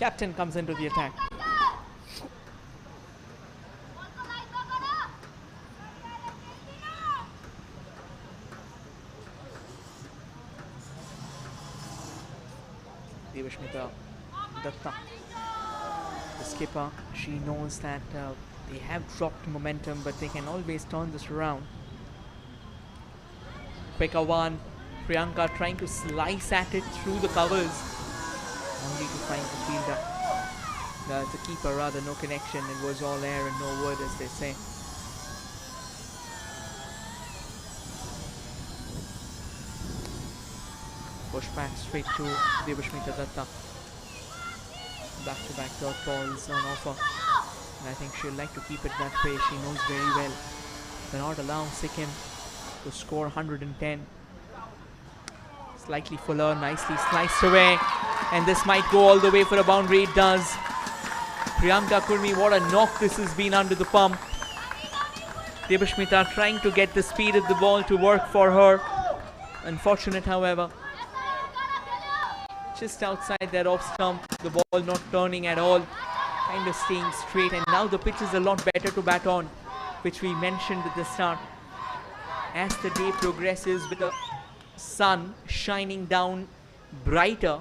captain comes into the attack. Devashmita Datta, the skipper, she knows that they have dropped momentum, but they can always turn this around. Quicker one, Priyanka trying to slice at it through the covers, only to find the fielder. The keeper rather, no connection. It was all air and no word, as they say. Push back straight to Devashmita Datta. Back-to-back dot balls on offer. And I think she'll like to keep it that way. She knows very well. They're not allowing Sikkim to score 110. Slightly fuller, nicely sliced away. And this might go all the way for a boundary. It does. Priyanka Kurmi, what a knock this has been under the pump. Devashmita trying to get the speed of the ball to work for her. Unfortunate, however. Just outside that off stump, the ball not turning at all, kind of staying straight, and now the pitch is a lot better to bat on, which we mentioned at the start. As the day progresses with the sun shining down brighter,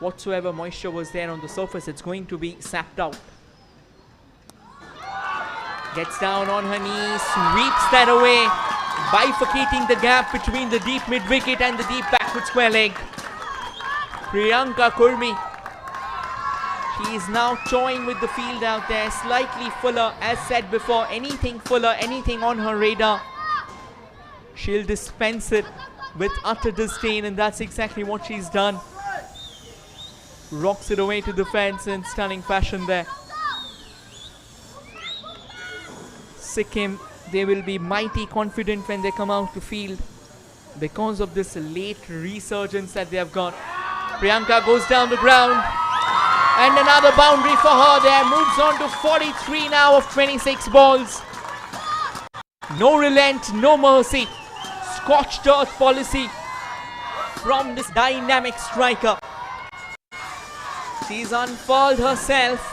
whatsoever moisture was there on the surface, it's going to be sapped out. Gets down on her knees, sweeps that away, bifurcating the gap between the deep mid-wicket and the deep backward square leg. Priyanka Kurmi, she is now toying with the field out there, slightly fuller. As said before, anything fuller, anything on her radar, she'll dispense it with utter disdain, and that's exactly what she's done. Rocks it away to the fence in stunning fashion there. Sikkim, they will be mighty confident when they come out to field because of this late resurgence that they have got. Priyanka goes down the ground, and another boundary for her there. Moves on to 43 now of 26 balls. No relent, no mercy. Scorched earth policy from this dynamic striker. She's unfurled herself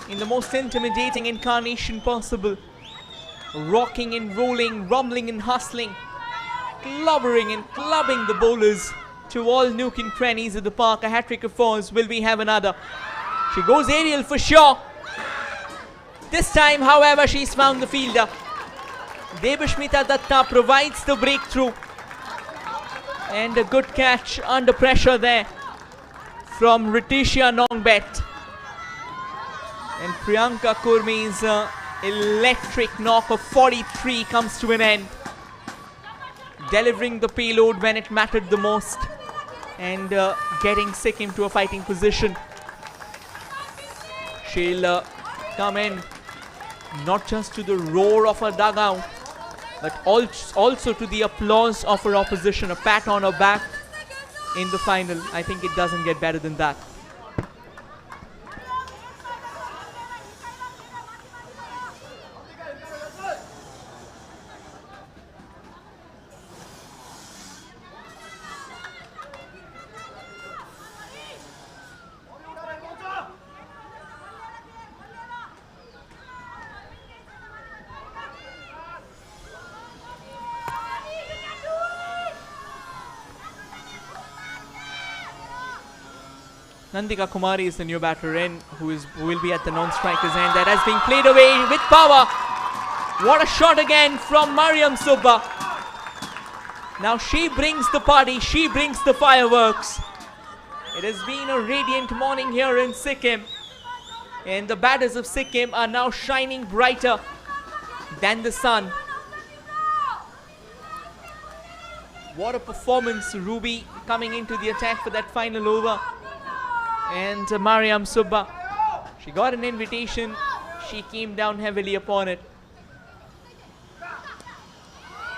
in the most intimidating incarnation possible. Rocking and rolling, rumbling and hustling, clobbering and clubbing the bowlers to all nook and crannies of the park. A hat-trick of fours. Will we have another? She goes aerial for sure. This time, however, she's found the fielder. Devashmita Datta provides the breakthrough. And a good catch under pressure there from Ritisha Nongbet. And Priyanka Kurmi's electric knock of 43 comes to an end. Delivering the payload when it mattered the most, and getting Sikkim to a fighting position. She'll come in not just to the roar of her dugout, but also to the applause of her opposition. A pat on her back in the final. I think it doesn't get better than that. Nandika Kumari is the new batter in, who will be at the non-striker's end. That has been played away with power. What a shot again from Mariam Subba. Now she brings the party, she brings the fireworks. It has been a radiant morning here in Sikkim, and the batters of Sikkim are now shining brighter than the sun. What a performance. Ruby coming into the attack for that final over. And Mariam Subba, she got an invitation, she came down heavily upon it.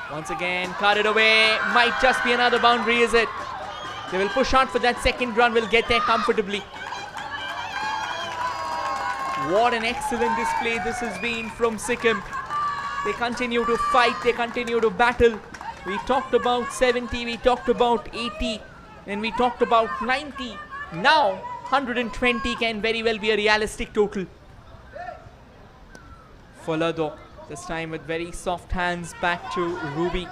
Once again, cut it away. Might just be another boundary, is it? They will push on for that second run, will get there comfortably. What an excellent display this has been from Sikkim. They continue to fight, they continue to battle. We talked about 70, we talked about 80, and we talked about 90. Now 120 can very well be a realistic total. Folado, this time with very soft hands back to Ruby.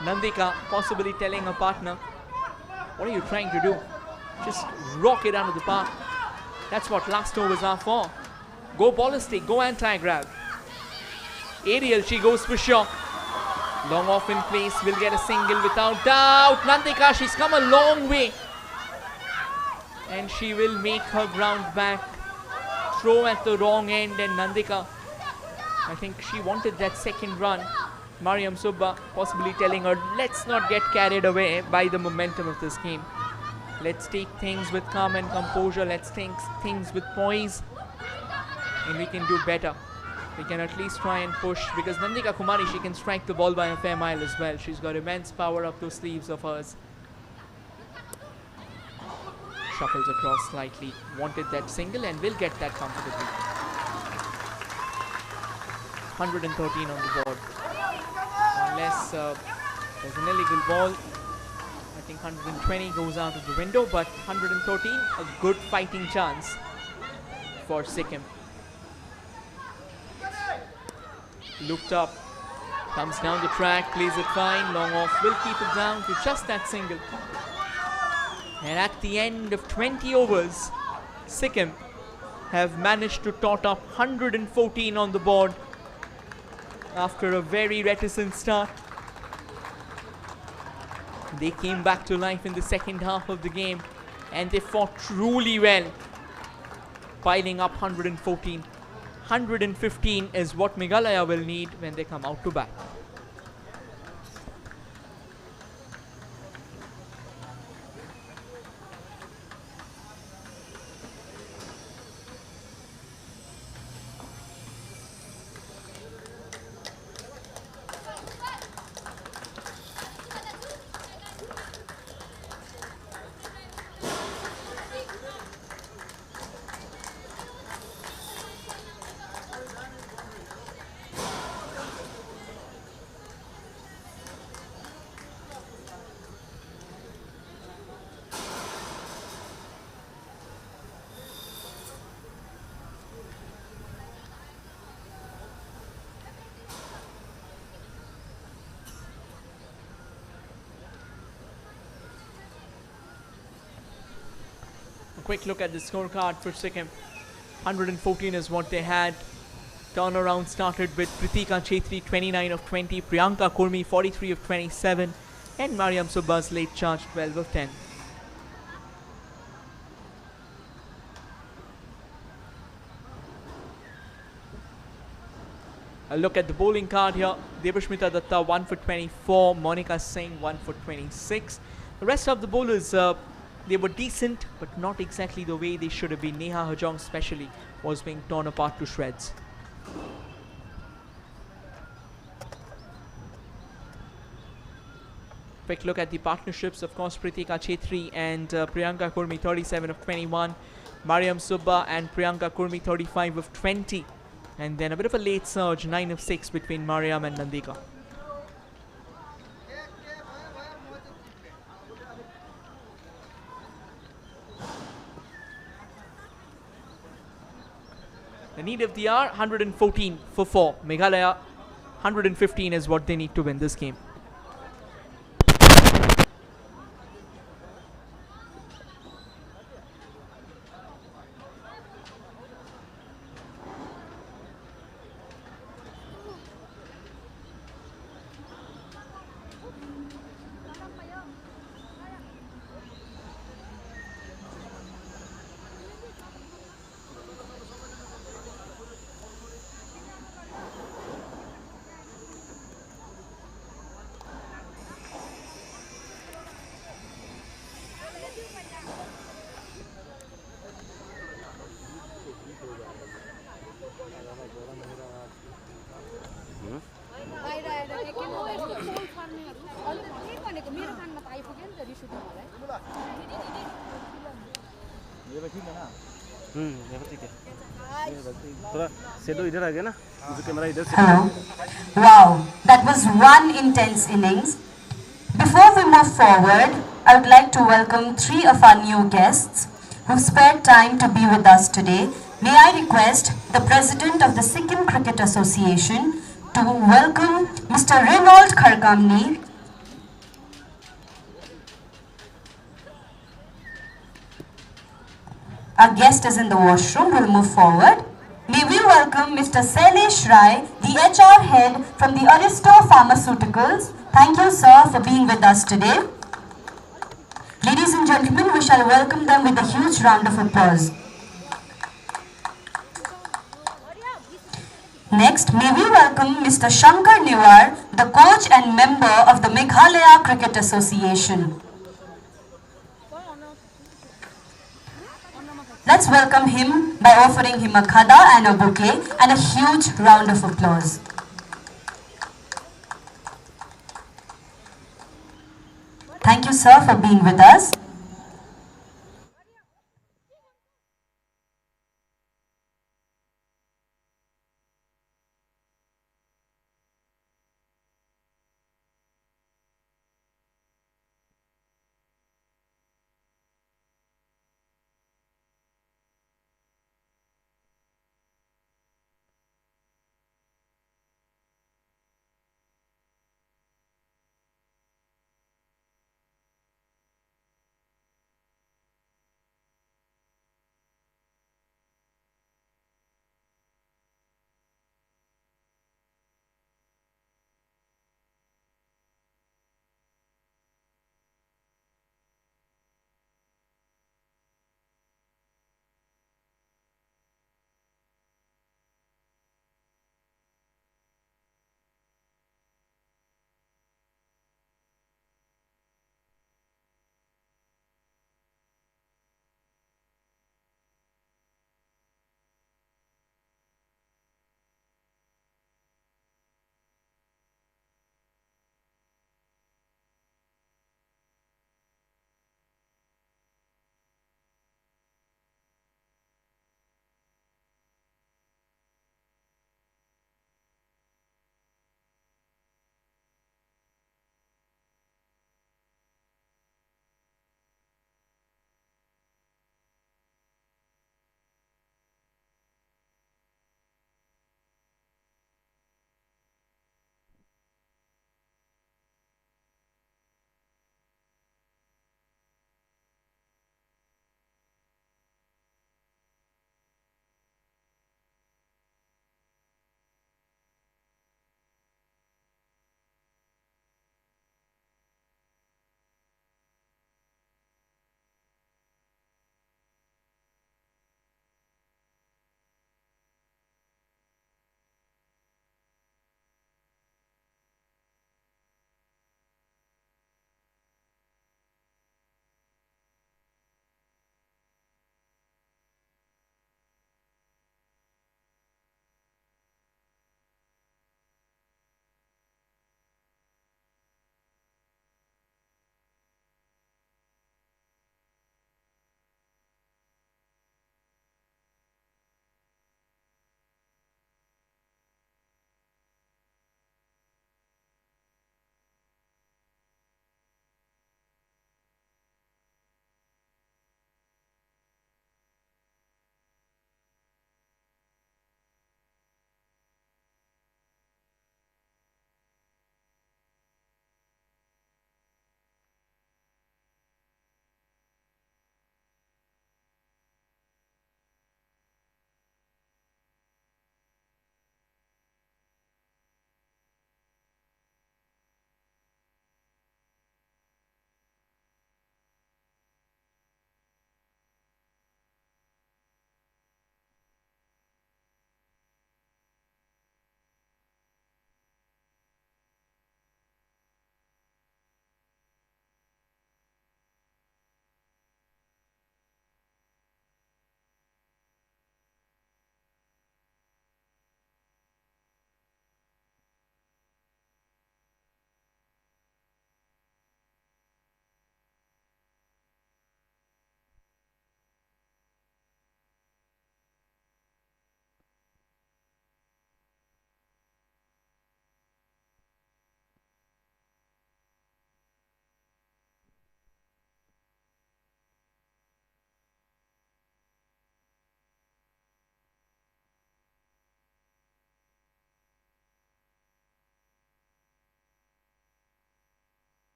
Nandika possibly telling her partner, what are you trying to do? Just rock it out of the park. That's what last overs are for. Go ballistic, go anti-grab. Aerial, she goes for shock. Long off in place, will get a single without doubt. Nandika, she's come a long way. And she will make her ground back. Throw at the wrong end, and Nandika, I think she wanted that second run. Mariam Subba possibly telling her, let's not get carried away by the momentum of this game. Let's take things with calm and composure. Let's take things with poise. And we can do better. We can at least try and push, because Nandika Kumari, she can strike the ball by a fair mile as well. She's got immense power up those sleeves of hers. Shuffles across slightly. Wanted that single and will get that comfortably. 113 on the board. Unless there's an illegal ball, I think 120 goes out of the window, but 113, a good fighting chance for Sikkim. Looked up, comes down the track, plays it fine, long off, will keep it down to just that single. And at the end of 20 overs, Sikkim have managed to tot up 114 on the board after a very reticent start. They came back to life in the second half of the game, and they fought truly well, piling up 114. 115 is what Meghalaya will need when they come out to bat. Quick look at the scorecard for Sikkim. 114 is what they had. Turnaround started with Pritika Chetri 29 of 20, Priyanka Kurmi 43 of 27, and Mariam Subba's late charge 12 of 10. A look at the bowling card here. Devashmita Datta 1 for 24, Monica Singh 1 for 26. The rest of the bowlers, they were decent, but not exactly the way they should have been. Neha Hajong especially was being torn apart to shreds. Quick look at the partnerships. Of course, Pritika Chetri and Priyanka Kurmi 37 of 21. Mariam Subba and Priyanka Kurmi 35 of 20. And then a bit of a late surge, 9 of 6 between Mariam and Nandika. The need of the hour, 114 for 4. Meghalaya, 115 is what they need to win this game. Hello. Wow, that was one intense innings. Before we move forward, I would like to welcome three of our new guests who've spared time to be with us today. May I request the President of the Sikkim Cricket Association to welcome Mr. Reynold Kharkamni. Our guest is in the washroom. We'll move forward. May we welcome Mr. Sailesh Rai, the HR head from the Aristo Pharmaceuticals. Thank you, sir, for being with us today. Ladies and gentlemen, we shall welcome them with a huge round of applause. Next, may we welcome Mr. Shankar Niwar, the coach and member of the Meghalaya Cricket Association. Let's welcome him by offering him a khada and a bouquet and a huge round of applause. Thank you, sir, for being with us.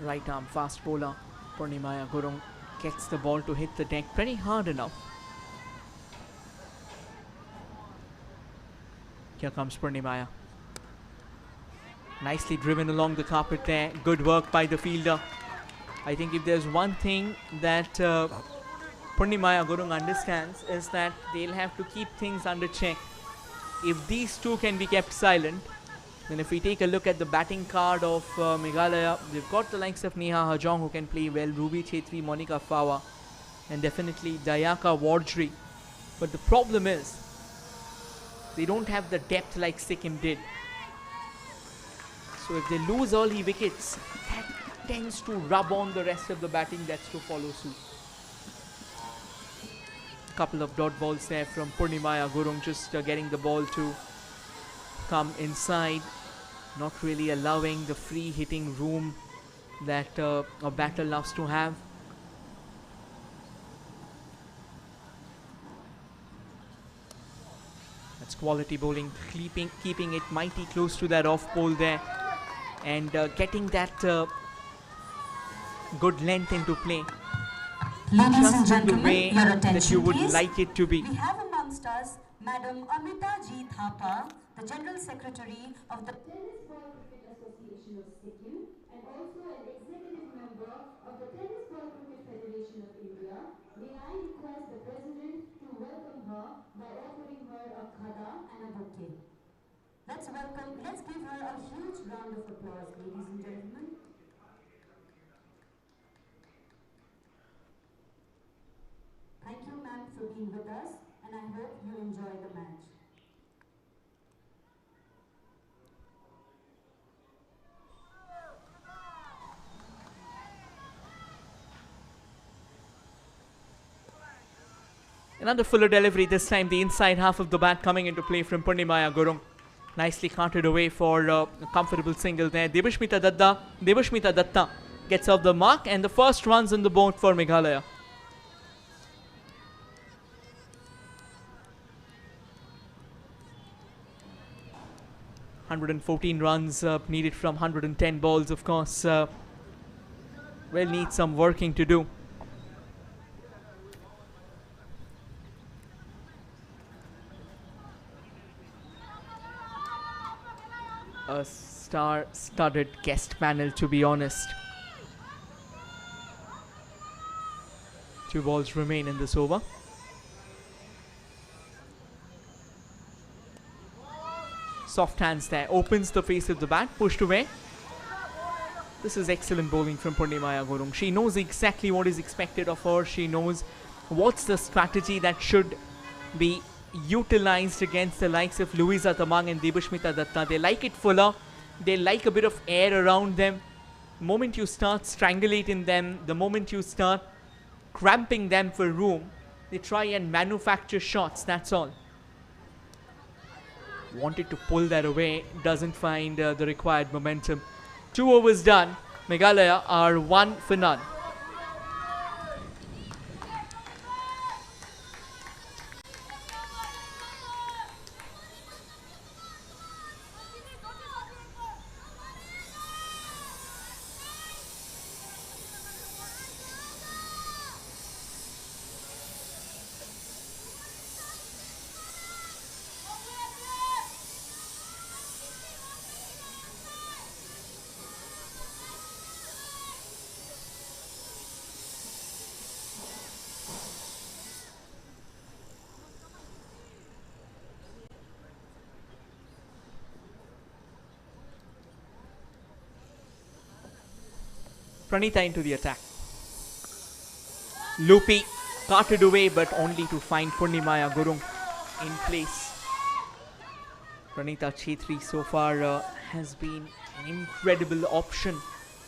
Right arm fast bowler Purnimaya Gurung gets the ball to hit the deck pretty hard enough. Here comes Purnimaya. Nicely driven along the carpet there. Good work by the fielder. I think if there's one thing that Purnimaya Gurung understands is that they'll have to keep things under check. If these two can be kept silent, then if we take a look at the batting card of Meghalaya, they've got the likes of Neha Hajong who can play well, Ruby Chetri, Monica Fawa, and definitely Dayaka Wardry. But the problem is, they don't have the depth like Sikkim did. So if they lose early wickets, that tends to rub on the rest of the batting that's to follow suit. Couple of dot balls there from Purnimaya Gurung, just getting the ball to come inside, not really allowing the free hitting room that a batter loves to have. That's quality bowling, keeping it mighty close to that off pole there, and getting that good length into play. Ladies Just and in the gentlemen, way your that attention you would please. like it to be. We have amongst us Madam Amita G. Thapa, the General Secretary of the Tennis Ball Cricket Association of Sikkim and also an executive member of the Tennis Ball Cricket Federation of India. May I request the President to welcome her by offering her a khada and a bouquet. Let's give her a huge round of applause, ladies and gentlemen. Thank you, ma'am, for being with us, and I hope you enjoy the match. Another fuller delivery, this time the inside half of the bat coming into play from Purnimaya Gurung. Nicely carted away for a comfortable single there. Devashmita Datta gets off the mark, and the first runs on the board for Meghalaya. ...114 runs needed from 110 balls, of course. Will need some working to do. A star-studded guest panel, to be honest. 2 balls remain in this over. Soft hands there, opens the face of the bat, pushed away. This is excellent bowling from Purnimaya Gurung. She knows exactly what is expected of her. She knows what's the strategy that should be utilized against the likes of Louisa Tamang and Devashmita Datta. They like it fuller. They like a bit of air around them. The moment you start strangulating them, the moment you start cramping them for room, they try and manufacture shots, that's all. Wanted to pull that away, doesn't find the required momentum. 2 overs done. Meghalaya are 1 for none. Pranita into the attack. Loopy carted away, but only to find Purnimaya Gurung in place. Pranita Chetri so far has been an incredible option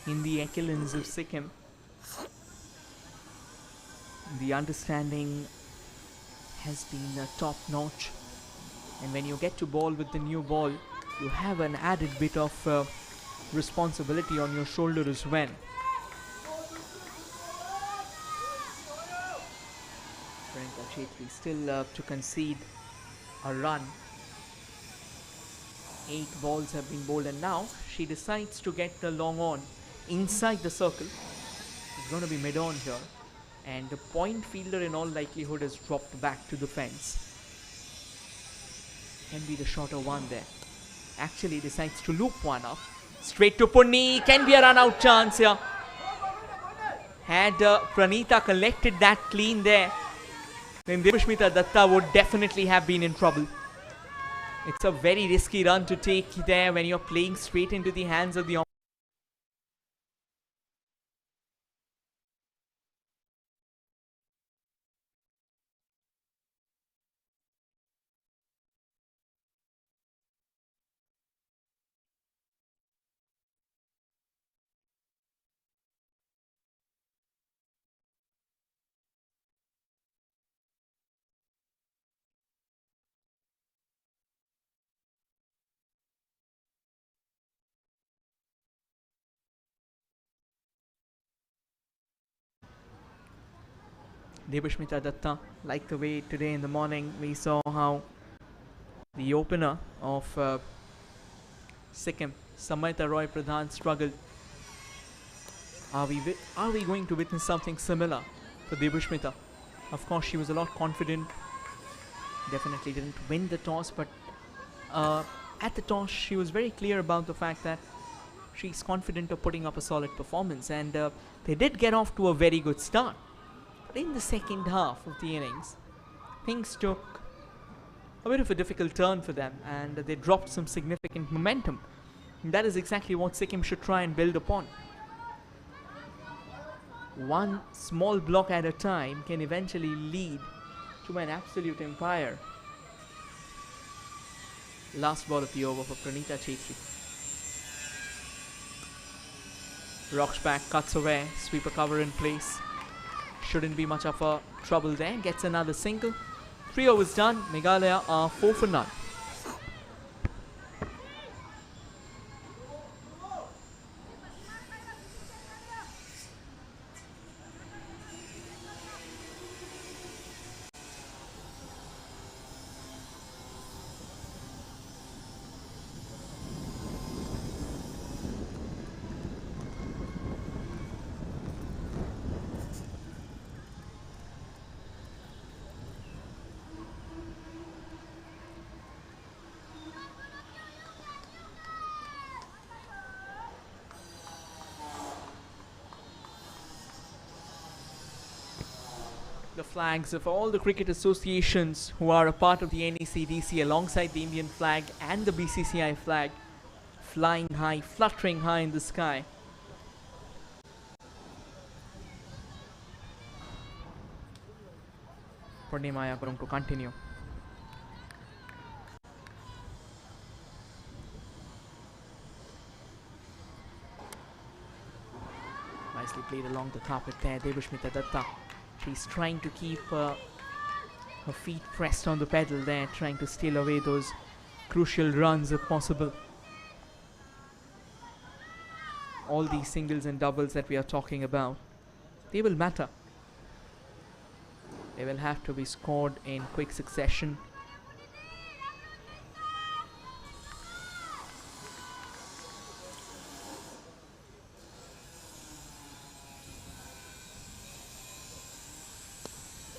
in the echelons of Sikkim. The understanding has been top notch, and when you get to ball with the new ball, you have an added bit of responsibility on your shoulder as well. Pranita Chetri still to concede a run. 8 balls have been bowled, and now she decides to get the long on inside the circle. It's going to be mid-on here. And the point fielder in all likelihood has dropped back to the fence. Can be the shorter one there. Actually decides to loop one up. Straight to Punni. Can be a run-out chance here. Had Pranita collected that clean there, then Debashmita Datta would definitely have been in trouble. It's a very risky run to take there when you're playing straight into the hands of the opponent. Debashmita Datta, like the way today in the morning we saw how the opener of Sikkim, Samita Roy Pradhan, struggled. Are we going to witness something similar for Debashmita? Of course, she was a lot confident. Definitely didn't win the toss, but at the toss she was very clear about the fact that she's confident of putting up a solid performance, and they did get off to a very good start. In the second half of the innings, things took a bit of a difficult turn for them, and they dropped some significant momentum. And that is exactly what Sikkim should try and build upon. One small block at a time can eventually lead to an absolute empire. Last ball of the over for Pranita Chetri. Rocks back, cuts away, sweeper cover in place. Shouldn't be much of a trouble there. Gets another single. 3 overs done. Meghalaya are 4 for none. The flags of all the cricket associations who are a part of the NECDC alongside the Indian flag and the BCCI flag flying high, fluttering high in the sky. Purnimaya going to continue. Nicely played along the carpet there, Debashmita Datta. She's trying to keep her feet pressed on the pedal there, trying to steal away those crucial runs if possible. All these singles and doubles that we are talking about, they will matter. They will have to be scored in quick succession.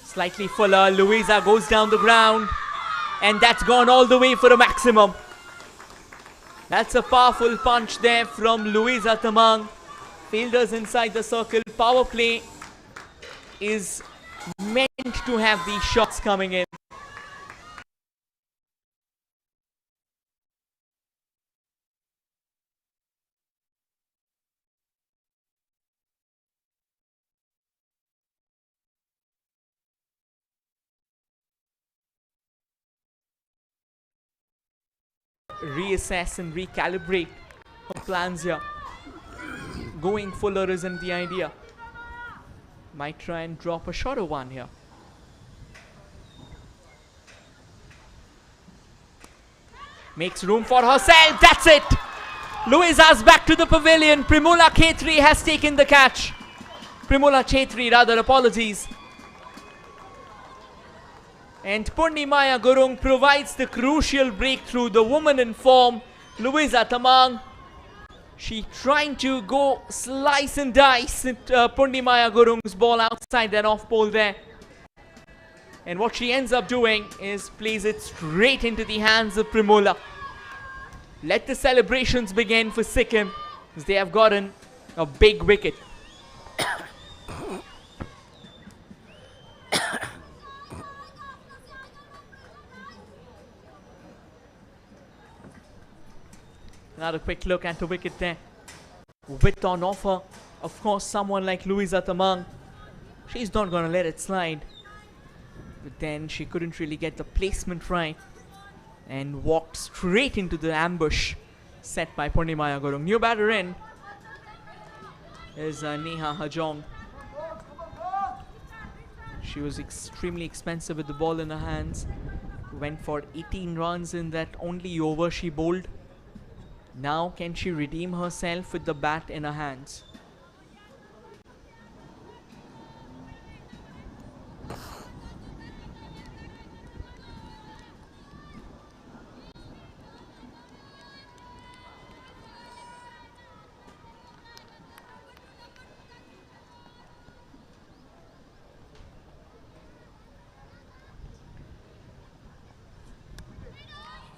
Slightly fuller, Louisa goes down the ground, and that's gone all the way for a maximum. That's a powerful punch there from Louisa Tamang. Fielders inside the circle. Power play is meant to have these shots coming in. Reassess and recalibrate her plans here. Going fuller isn't the idea. Might try and drop a shorter one here. Makes room for herself. That's it. Louisa's back to the pavilion. Primula Khetri has taken the catch. Primula Chetri, rather, apologies. And Purnimaya Gurung provides the crucial breakthrough. The woman in form, Louisa Tamang, She trying to go slice and dice at Purnimaya Gurung's ball outside that off pole there. And what she ends up doing is plays it straight into the hands of Primola. Let the celebrations begin for Sikkim, as they have gotten a big wicket. Another quick look at the wicket there. Width on offer. Of course, someone like Louisa Tamang, she's not going to let it slide. But then she couldn't really get the placement right and walked straight into the ambush set by Purnimaya Gurung. New batter in is Neha Hajong. She was extremely expensive with the ball in her hands. Went for 18 runs in that only over she bowled. Now can she redeem herself with the bat in her hands?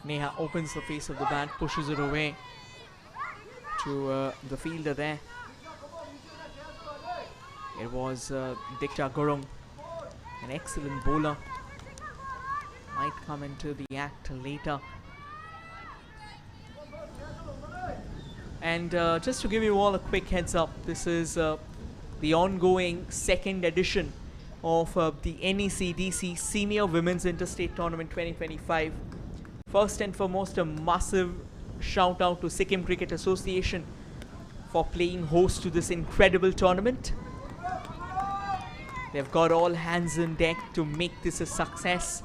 Neha opens the face of the bat, pushes it away to the fielder there. It was Dikta Gurung, an excellent bowler. Might come into the act later. And just to give you all a quick heads up, this is the ongoing second edition of the NECDC Senior Women's Interstate Tournament 2025. First and foremost, a massive shout out to Sikkim Cricket Association for playing host to this incredible tournament. They've got all hands on deck to make this a success,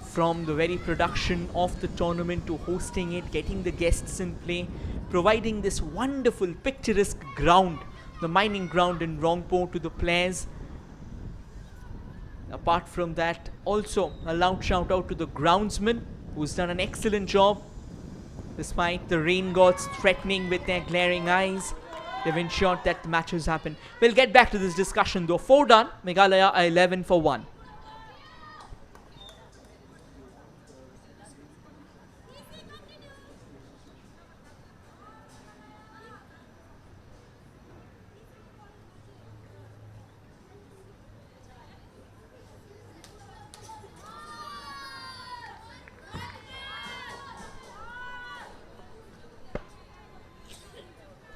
from the very production of the tournament to hosting it, getting the guests in play, providing this wonderful picturesque ground, the mining ground in Rangpo, to the players. Apart from that, also a loud shout out to the groundsman, who's done an excellent job. Despite the rain gods threatening with their glaring eyes, they've ensured that the matches happen. We'll get back to this discussion though. 4 done, Meghalaya 11 for 1.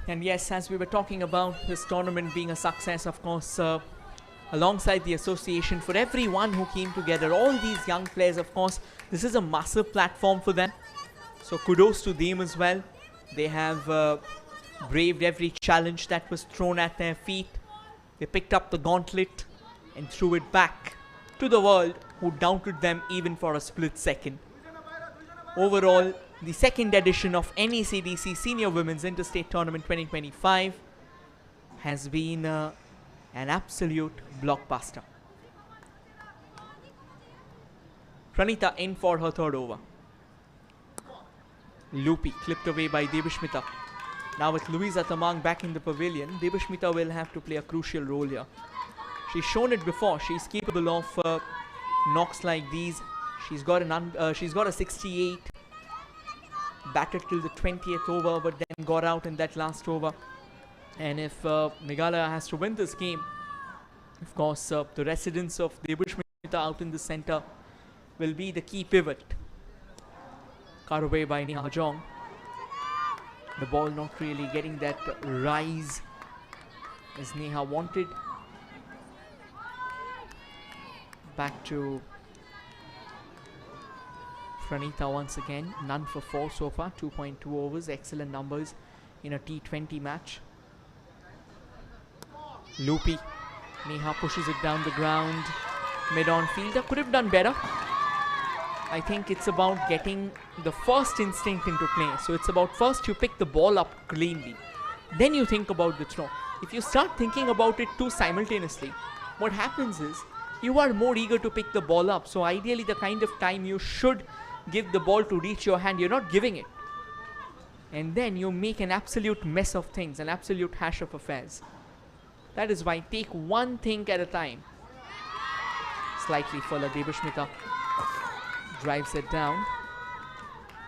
And yes, as we were talking about this tournament being a success, of course, alongside the association, for everyone who came together, all these young players, of course, this is a massive platform for them. So kudos to them as well. They have braved every challenge that was thrown at their feet. They picked up the gauntlet and threw it back to the world, who doubted them even for a split second. Overall, the second edition of NECDC Senior Women's Interstate Tournament 2025 has been an absolute blockbuster. Pranita in for her third over. Loopy clipped away by Debashmita. Now with Louisa Tamang back in the pavilion, Debashmita will have to play a crucial role here. She's shown it before. She's capable of knocks like these. She's got a 68. Batted till the 20th over, but then got out in that last over. And if Meghalaya has to win this game, of course, the residence of Debashmita out in the center will be the key pivot. Cut away by Neha Hajong. The ball not really getting that rise as Neha wanted. Back to Pranita once again. None for 4 so far. 2.2 overs. Excellent numbers in a T20 match. Loopy. Neha pushes it down the ground. Mid-on fielder could have done better. I think it's about getting the first instinct into play. So it's about first you pick the ball up cleanly. Then you think about the throw. If you start thinking about it too simultaneously, what happens is you are more eager to pick the ball up. So ideally the kind of time you should give the ball to reach your hand, you're not giving it. and then you make an absolute mess of things, an absolute hash of affairs. That is why take one thing at a time. Slightly fuller, Devashmita drives it down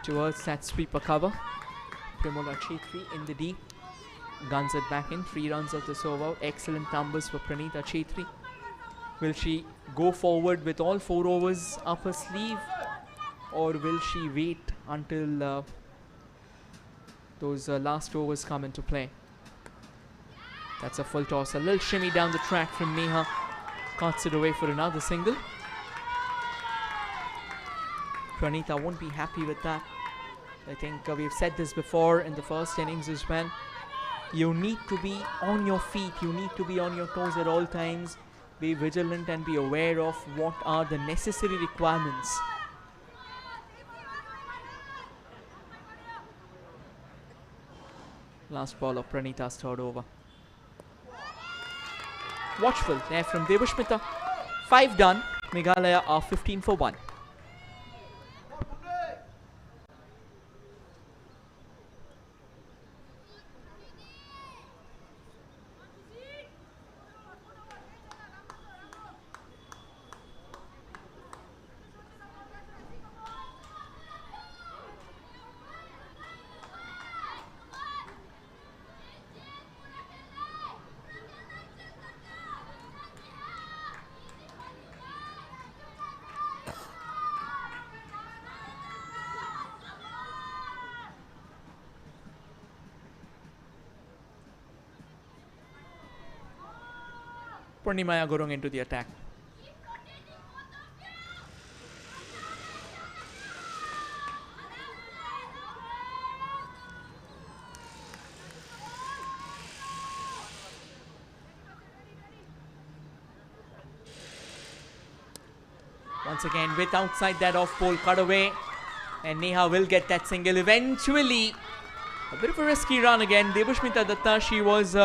towards that sweeper cover. Primula Chetri in the deep, guns it back in. 3 runs of this over. Excellent numbers for Pranita Chetri. Will she go forward with all 4 overs up her sleeve, or will she wait until those last overs come into play? That's a full toss. A little shimmy down the track from Neha. Cuts it away for another single. Pranita won't be happy with that. I think we've said this before in the first innings as well. You need to be on your feet. You need to be on your toes at all times. Be vigilant and be aware of what are the necessary requirements. Last ball of Pranita's third over. Watchful there from Devashmita. 5 done. Meghalaya are 15 for 1. Purnimaya Gurung into the attack. Once again with outside that off pole cutaway, and Neha will get that single eventually. A bit of a risky run again. Devashmita Datta, she was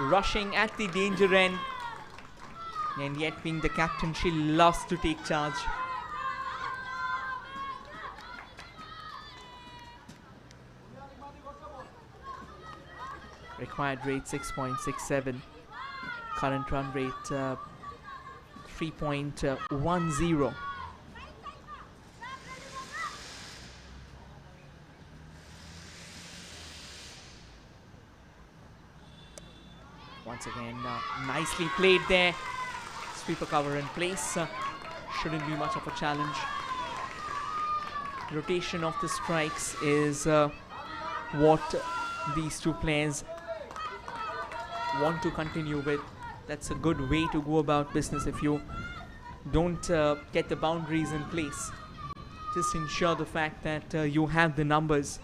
rushing at the danger end, and yet being the captain, she loves to take charge. Required rate 6.67, current run rate 3.10. Once again, nicely played there. Sweeper cover in place. Shouldn't be much of a challenge. Rotation of the strikes is what these two players want to continue with. That's a good way to go about business. If you don't get the boundaries in place, just ensure the fact that you have the numbers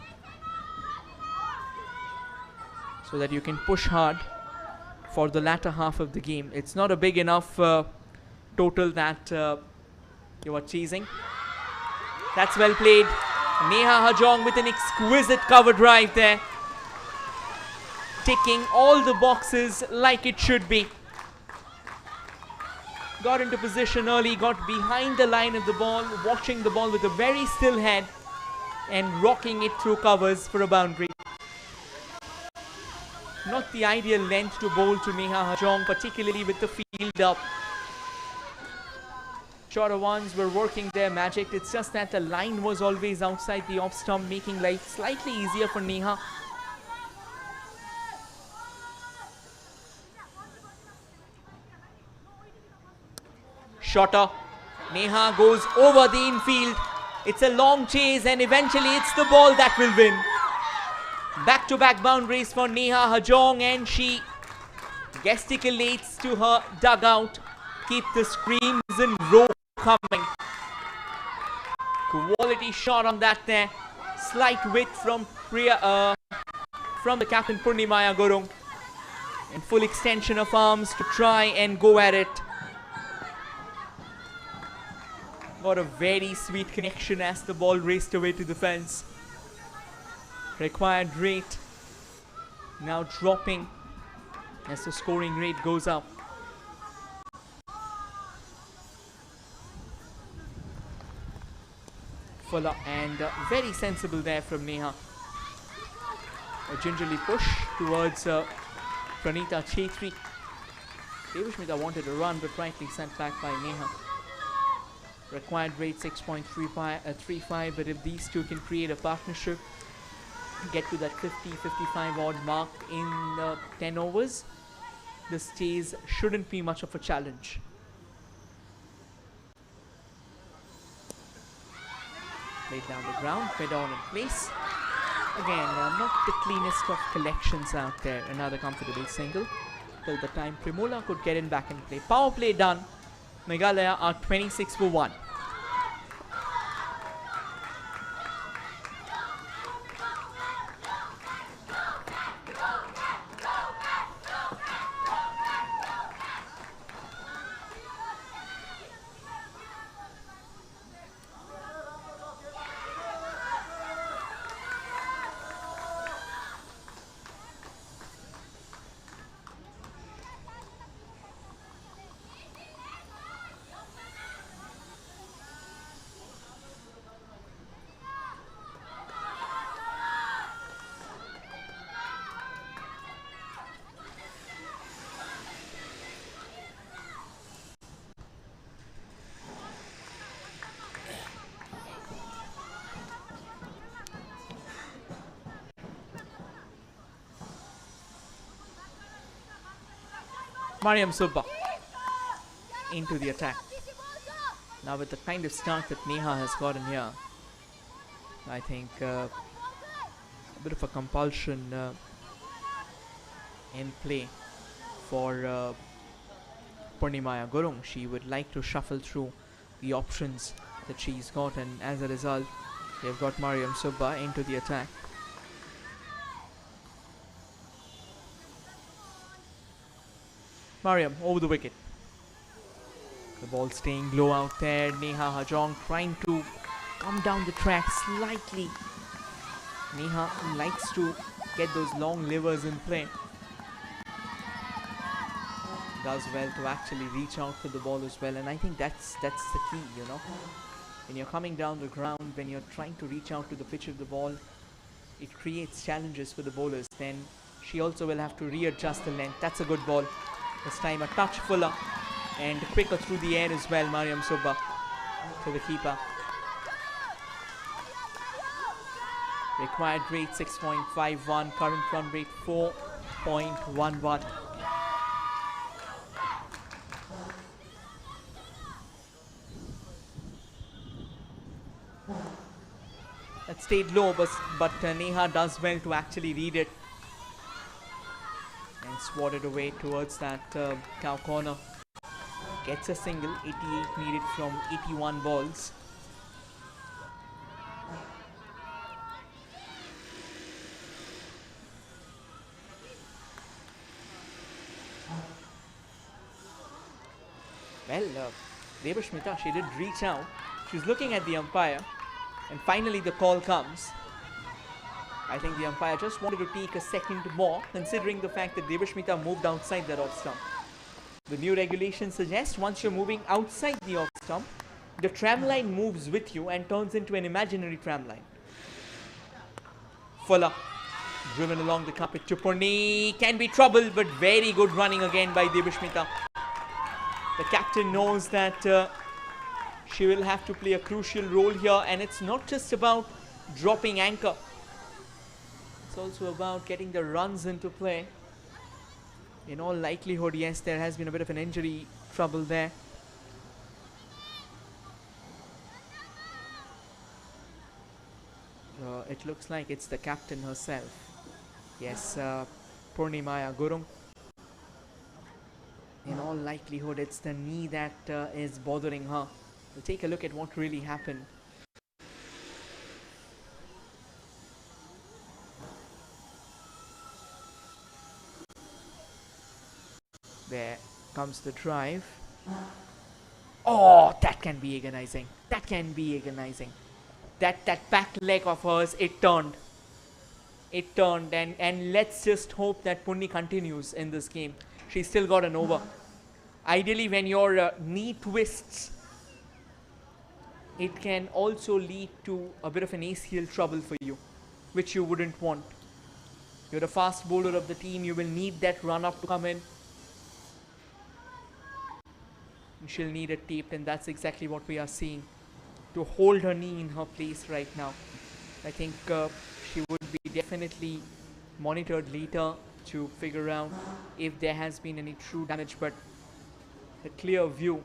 so that you can push hard for the latter half of the game. It's not a big enough total that you are chasing. That's well played. Neha Hajong with an exquisite cover drive there, ticking all the boxes like it should be. Got into position early, got behind the line of the ball, watching the ball with a very still head and rocking it through covers for a boundary. Not the ideal length to bowl to Neha Hajong, particularly with the field up. Shorter ones were working their magic. It's just that the line was always outside the off stump, making life slightly easier for Neha. Shorter. Neha goes over the infield. It's a long chase and eventually it's the ball that will win. Back-to-back boundaries for Neha Hajong, and she gesticulates to her dugout. Keep the screams in row coming. Quality shot on that there. Slight width from the captain Purnimaya Gurung. And full extension of arms to try and go at it. Got a very sweet connection as the ball raced away to the fence. Required rate now dropping as the scoring rate goes up. Fuller and very sensible there from Neha. A gingerly push towards Pranita Chetri. Devashmita wanted a run but rightly sent back by Neha. Required rate 6.35, but if these two can create a partnership, get to that 50-55 odd mark in 10 overs, the stays shouldn't be much of a challenge. Laid down the ground, fed on in place. Again, not the cleanest of collections out there. Another comfortable single. Till the time Primola could get in back in play. Power play done. Meghalaya are 26 for 1. Mariam Subba into the attack. Now with the kind of start that Neha has gotten here, I think a bit of a compulsion in play for Purnimaya Gurung. She would like to shuffle through the options that she's got, and as a result they've got Mariam Subba into the attack. Mariam over the wicket. The ball staying low out there. Neha Hajong trying to come down the track slightly. Neha likes to get those long levers in play. Does well to actually reach out to the ball as well, and I think that's the key, you know. When you're coming down the ground, when you're trying to reach out to the pitch of the ball, it creates challenges for the bowlers. Then she also will have to readjust the length. That's a good ball. This time a touch fuller and quicker through the air as well. Mariam Subba to the keeper. Required rate 6.51, current run rate 4.11. That stayed low, but Neha does well to actually read it and swat it away towards that cow corner. Gets a single, 88 needed from 81 balls. Well, Devashmita, she did reach out. She was looking at the umpire, and finally the call comes. I think the umpire just wanted to take a second more, considering the fact that Devashmita moved outside that off stump. The new regulation suggests once you're moving outside the off stump, the tram line moves with you and turns into an imaginary tram line. Fuller, driven along the carpet to Purni, can be trouble, but very good running again by Devashmita. The captain knows that she will have to play a crucial role here, and it's not just about dropping anchor. It's also about getting the runs into play. In all likelihood, yes, there has been a bit of an injury trouble there. It looks like it's the captain herself. Yes, Purnimaya Gurung. In all likelihood, it's the knee that is bothering her. We'll take a look at what really happened. There comes the drive. Oh, that can be agonizing. That can be agonizing. That back leg of hers, it turned. It turned, and let's just hope that Punni continues in this game. She's still got an over. Ideally, when your knee twists, it can also lead to a bit of an ACL trouble for you, which you wouldn't want. You're the fast bowler of the team. You will need that run-up to come in. And she'll need it taped, and that's exactly what we are seeing. To hold her knee in her place right now. I think she would be definitely monitored later to figure out if there has been any true damage, but a clear view.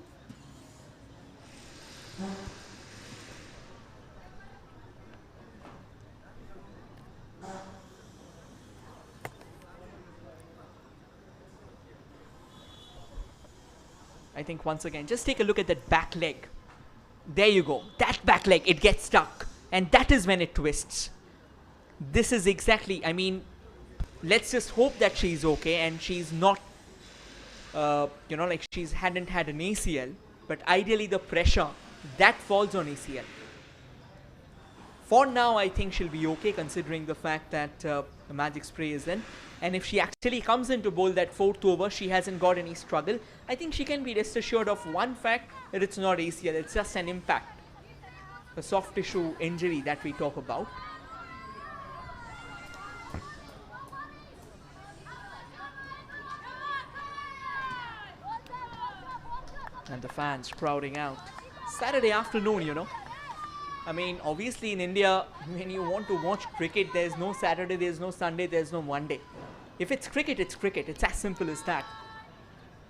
I think once again, just take a look at that back leg. There you go. That back leg, it gets stuck. And that is when it twists. This is exactly, I mean, let's just hope that she's okay and she's not, like she's hadn't had an ACL. But ideally the pressure, that falls on ACL. For now, I think she'll be okay considering the fact that the magic spray is in. And if she actually comes in to bowl that 4th over, she hasn't got any struggle. I think she can be rest assured of one fact, that it's not ACL, it's just an impact. A soft tissue injury that we talk about. And the fans crowding out. Saturday afternoon, you know. I mean, obviously in India, when you want to watch cricket, there's no Saturday, there's no Sunday, there's no Monday. If it's cricket, it's cricket. It's as simple as that.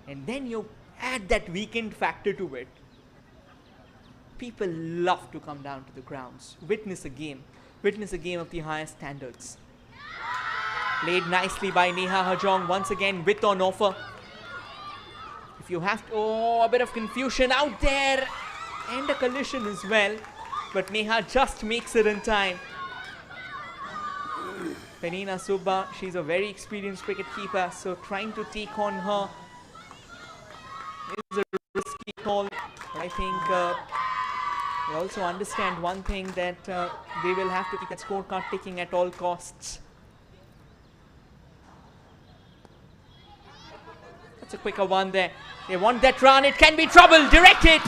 And then you add that weekend factor to it. People love to come down to the grounds, witness a game of the highest standards. Played nicely by Neha Hajong, once again with on offer. If you have to, a bit of confusion out there, and a collision as well, but Neha just makes it in time. Penina Subba, she's a very experienced wicket keeper, so trying to take on her is a risky call. I think we also understand one thing, that they will have to keep that scorecard ticking at all costs. That's a quicker one there. They want that run. It can be trouble. Direct it.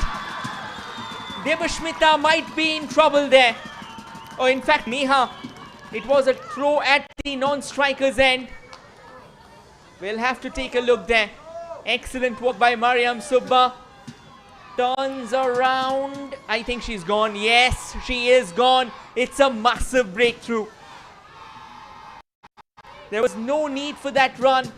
Devashmita might be in trouble there. Or in fact, Neha. It was a throw at the non-striker's end. We'll have to take a look there. Excellent work by Mariam Subba. Turns around. I think she's gone. Yes, she is gone. It's a massive breakthrough. There was no need for that run.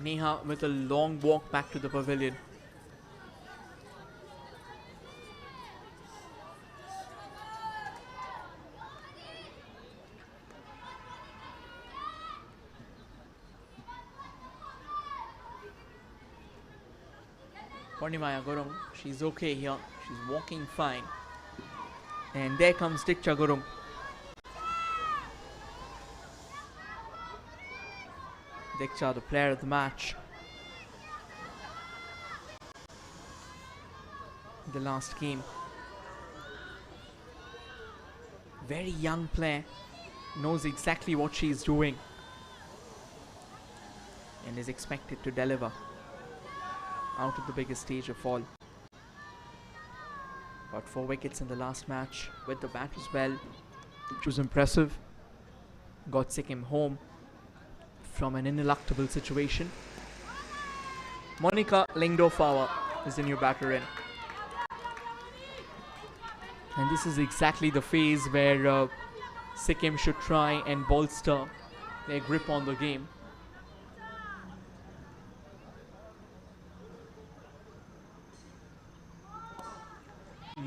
Neha with a long walk back to the pavilion. Purnimaya Gurung, she's okay here. She's walking fine. And there comes Diksha Gurung. Diksha, the player of the match. The last game. Very young player. Knows exactly what she's doing. And is expected to deliver. Out of the biggest stage of all. Got 4 wickets in the last match with the bat as well, which was impressive. Got Sikkim home from an ineluctable situation. Monica Lingdofawa is the new batter in. And this is exactly the phase where Sikkim should try and bolster their grip on the game.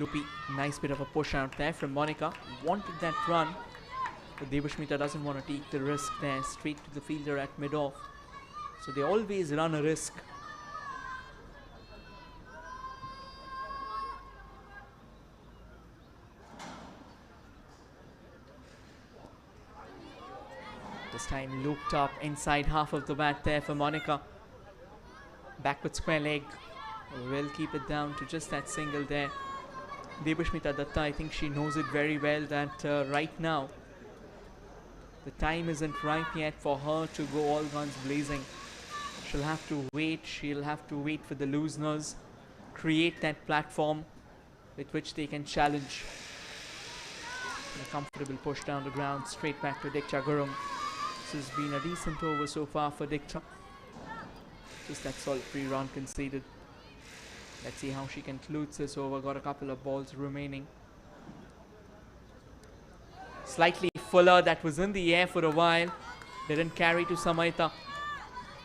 Lupi, nice bit of a push out there from Monica. Wanted that run, but Devashmita doesn't want to take the risk there. Straight to the fielder at mid-off. So they always run a risk. This time looped up inside half of the bat there for Monica. Backward square leg. Will keep it down to just that single there. Devashmita Datta, I think she knows it very well that right now the time isn't ripe yet for her to go all guns blazing. She'll have to wait. She'll have to wait for the looseners, create that platform with which they can challenge. A comfortable push down the ground, straight back to Diksha Gurung. This has been a decent over so far for Diksha. Just that solitary run conceded. Let's see how she concludes this over. Got a couple of balls remaining. Slightly fuller, that was in the air for a while. Didn't carry to Samaita.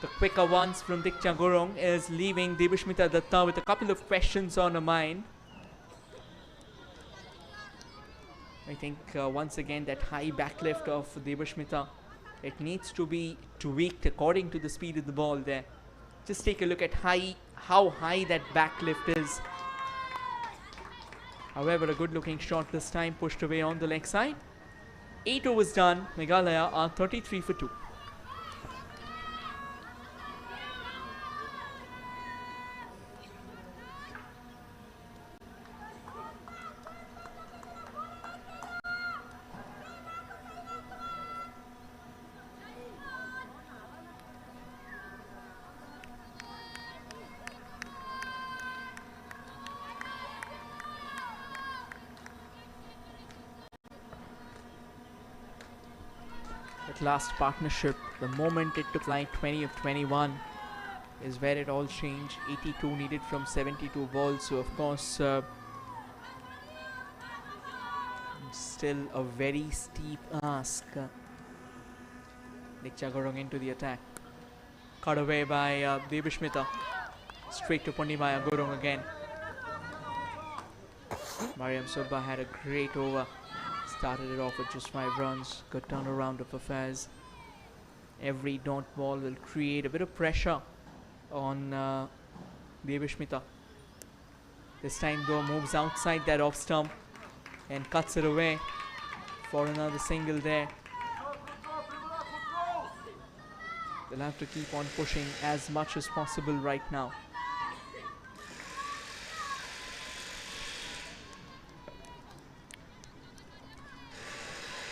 The quicker ones from Diksha Gurung is leaving Devashmita Datta with a couple of questions on her mind. I think once again that high backlift of Devashmita, it needs to be tweaked according to the speed of the ball there. Just take a look at how high that backlift is. However, a good looking shot this time, pushed away on the leg side. 8 overs done. Meghalaya are 33 for 2. That last partnership, the moment it took like 20 of 21 is where it all changed. 82 needed from 72 balls, so of course still a very steep ask. Diksha Gurung into the attack, cut away by Devashmita. Straight to Purnimaya Gurung again. Mariam Subba had a great over. Started it off with just 5 runs. Good turnaround of affairs. Every dot ball will create a bit of pressure on Devashmita. This time though moves outside that off stump and cuts it away for another single there. They'll have to keep on pushing as much as possible right now.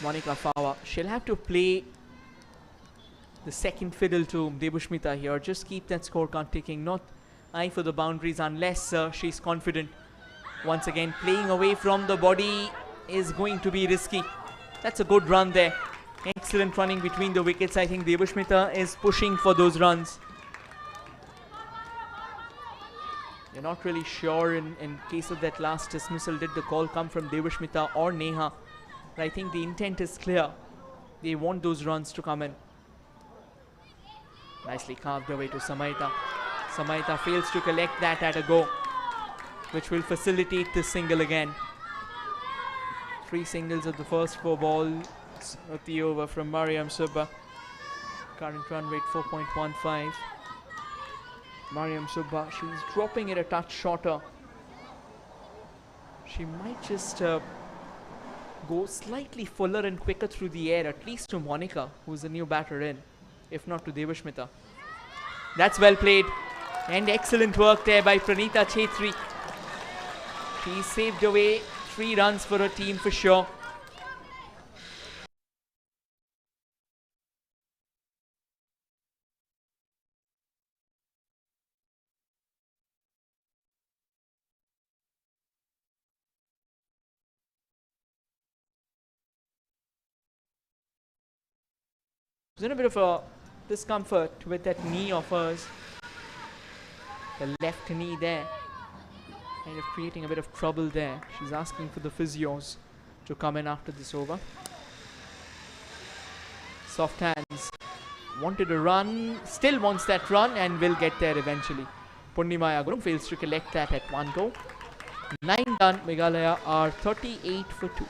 Monica Fawa, she'll have to play the second fiddle to Devashmita here. Just keep that scorecard ticking, not eye for the boundaries unless she's confident. Once again, playing away from the body is going to be risky. That's a good run there. Excellent running between the wickets. I think Devashmita is pushing for those runs. You're not really sure in case of that last dismissal, did the call come from Devashmita or Neha? But I think the intent is clear. They want those runs to come in. Nicely carved away to Samaita. Samaita fails to collect that at a go, which will facilitate this single again. 3 singles of the first 4 balls of the over from Mariam Subba. Current run rate 4.15. Mariam Subba, she's dropping it a touch shorter. She might just go slightly fuller and quicker through the air, at least to Monica, who's a new batter in, if not to Devashmita. That's well played, and excellent work there by Pranita Chetri. She saved away 3 runs for her team for sure. There's a bit of a discomfort with that knee of hers. The left knee there, kind of creating a bit of trouble there. She's asking for the physios to come in after this over. Soft hands. Wanted a run, still wants that run and will get there eventually. Purnimaya Gurung fails to collect that at 1 go. 9 done. Meghalaya are 38 for 2.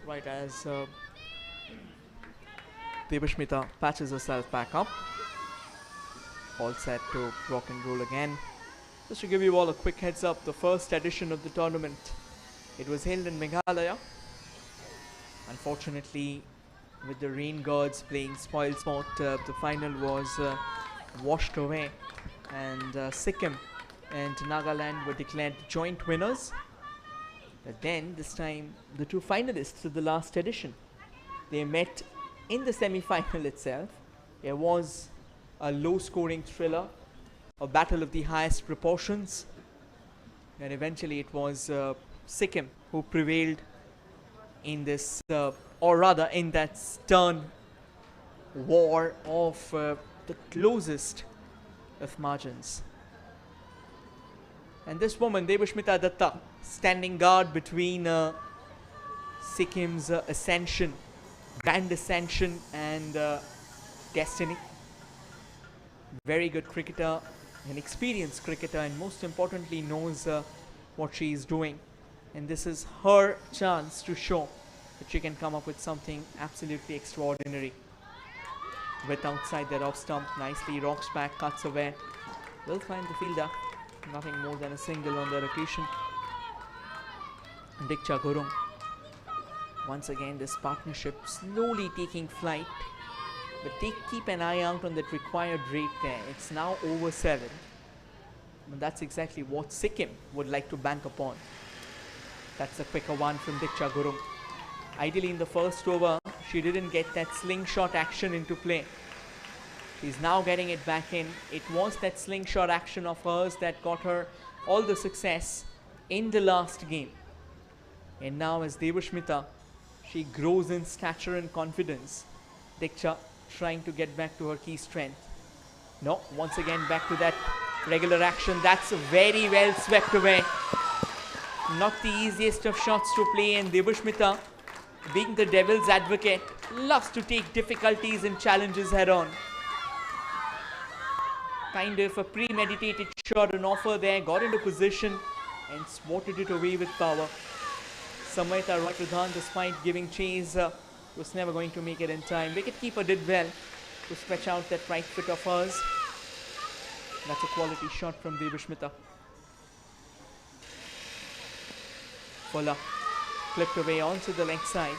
Right as Devashmita patches herself back up. All set to rock and roll again. Just to give you all a quick heads up, the first edition of the tournament, it was held in Meghalaya. Unfortunately, with the rain gods playing spoil sport, the final was washed away, and Sikkim and Nagaland were declared joint winners. But then this time the two finalists of the last edition, they met in the semi-final itself. There was a low-scoring thriller, a battle of the highest proportions, and eventually it was Sikkim who prevailed in this, or rather in that stern war of the closest of margins. And this woman, Devashmita Datta, standing guard between Sikkim's ascension, grand ascension, and destiny. Very good cricketer, an experienced cricketer, and most importantly knows what she is doing. And this is her chance to show that she can come up with something absolutely extraordinary. With outside that off stump, nicely rocks back, cuts away. Will find the fielder. Nothing more than a single on that occasion. Diksha Gurung. Once again, this partnership slowly taking flight. But keep an eye out on that required rate there. It's now over 7. And that's exactly what Sikkim would like to bank upon. That's a quicker one from Diksha Gurung. Ideally in the first over, she didn't get that slingshot action into play. She's now getting it back in. It was that slingshot action of hers that got her all the success in the last game. And now as Devashmita, she grows in stature and confidence. Diksha trying to get back to her key strength. No, once again back to that regular action. That's very well swept away. Not the easiest of shots to play, and Devashmita, being the devil's advocate, loves to take difficulties and challenges head on. Kind of a premeditated shot on offer there, got into position and swatted it away with power. Samita Roy Pradhan, despite giving chase, was never going to make it in time. Wicketkeeper did well to stretch out that right foot of hers. That's a quality shot from Devashmita. Fuller flipped away onto the leg side.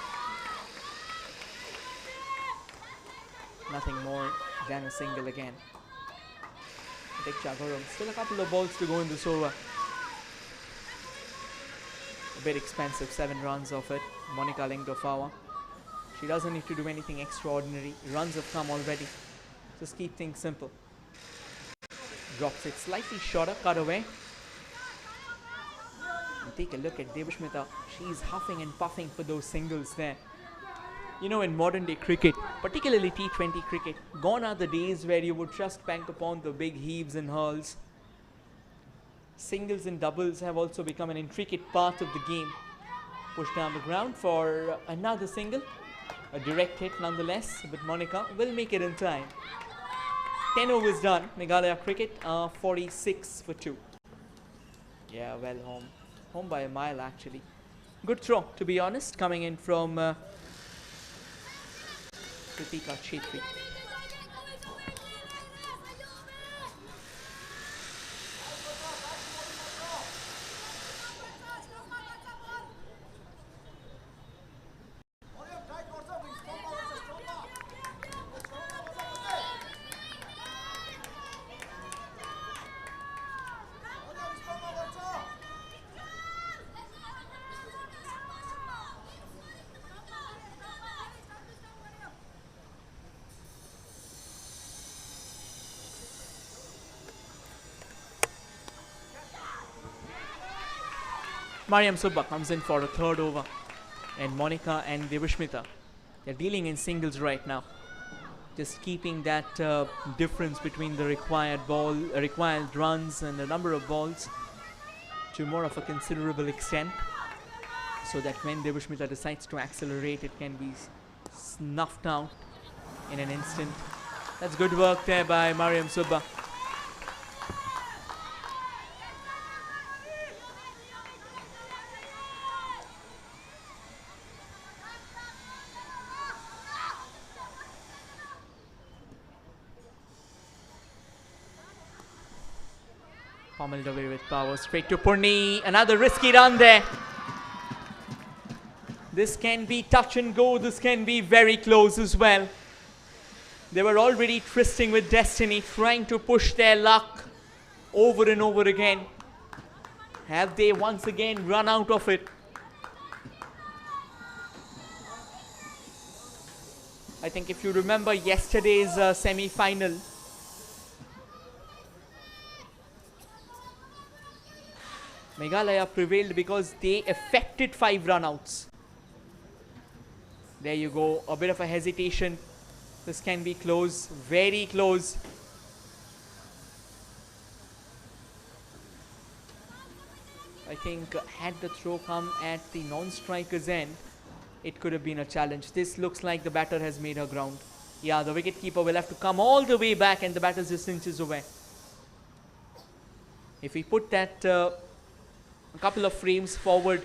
Nothing more than a single again. Still a couple of balls to go in this over. A bit expensive, 7 runs off it. Monica Lingdofawa. She doesn't need to do anything extraordinary. Runs have come already. Just keep things simple. Drops it slightly shorter, cut away. And take a look at Devashmita. She's huffing and puffing for those singles there. You know, in modern day cricket, particularly T20 cricket, gone are the days where you would just bank upon the big heaves and hurls. Singles and doubles have also become an intricate part of the game. Push down the ground for another single. A direct hit nonetheless, but Monica will make it in time. 10 overs done. Meghalaya cricket 46 for 2. Yeah, well, home by a mile actually. Good throw, to be honest, coming in from Kritika Chetri. Mariam Subba comes in for a third over, and Monica and Devashmita, they're dealing in singles right now, just keeping that difference between the required runs and the number of balls to more of a considerable extent, so that when Devashmita decides to accelerate, it can be snuffed out in an instant. That's good work there by Mariam Subba. Pummeled away with power, straight to Purni. Another risky run there. This can be touch and go. This can be very close as well. They were already twisting with destiny, trying to push their luck over and over again. Have they once again run out of it? I think if you remember yesterday's semi-final, Meghalaya prevailed because they effected 5 runouts. There you go, a bit of a hesitation. This can be close, very close. I think had the throw come at the non-striker's end, it could have been a challenge. This looks like the batter has made her ground. Yeah, the wicketkeeper will have to come all the way back and the batter's just inches away. If we put that a couple of frames forward,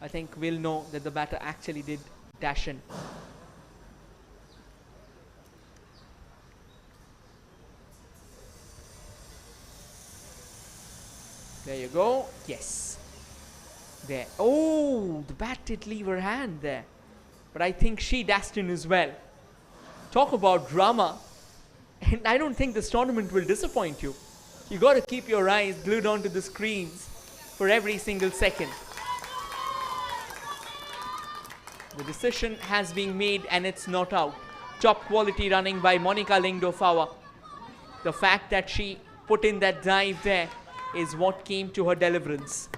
I think we'll know that the batter actually did dash in. There you go. Yes. There. Oh, the bat did leave her hand there. But I think she dashed in as well. Talk about drama. And I don't think this tournament will disappoint you. You got to keep your eyes glued onto the screens for every single second. The decision has been made and it's not out. Top quality running by Monica Lingdofawa. The fact that she put in that dive there is what came to her deliverance.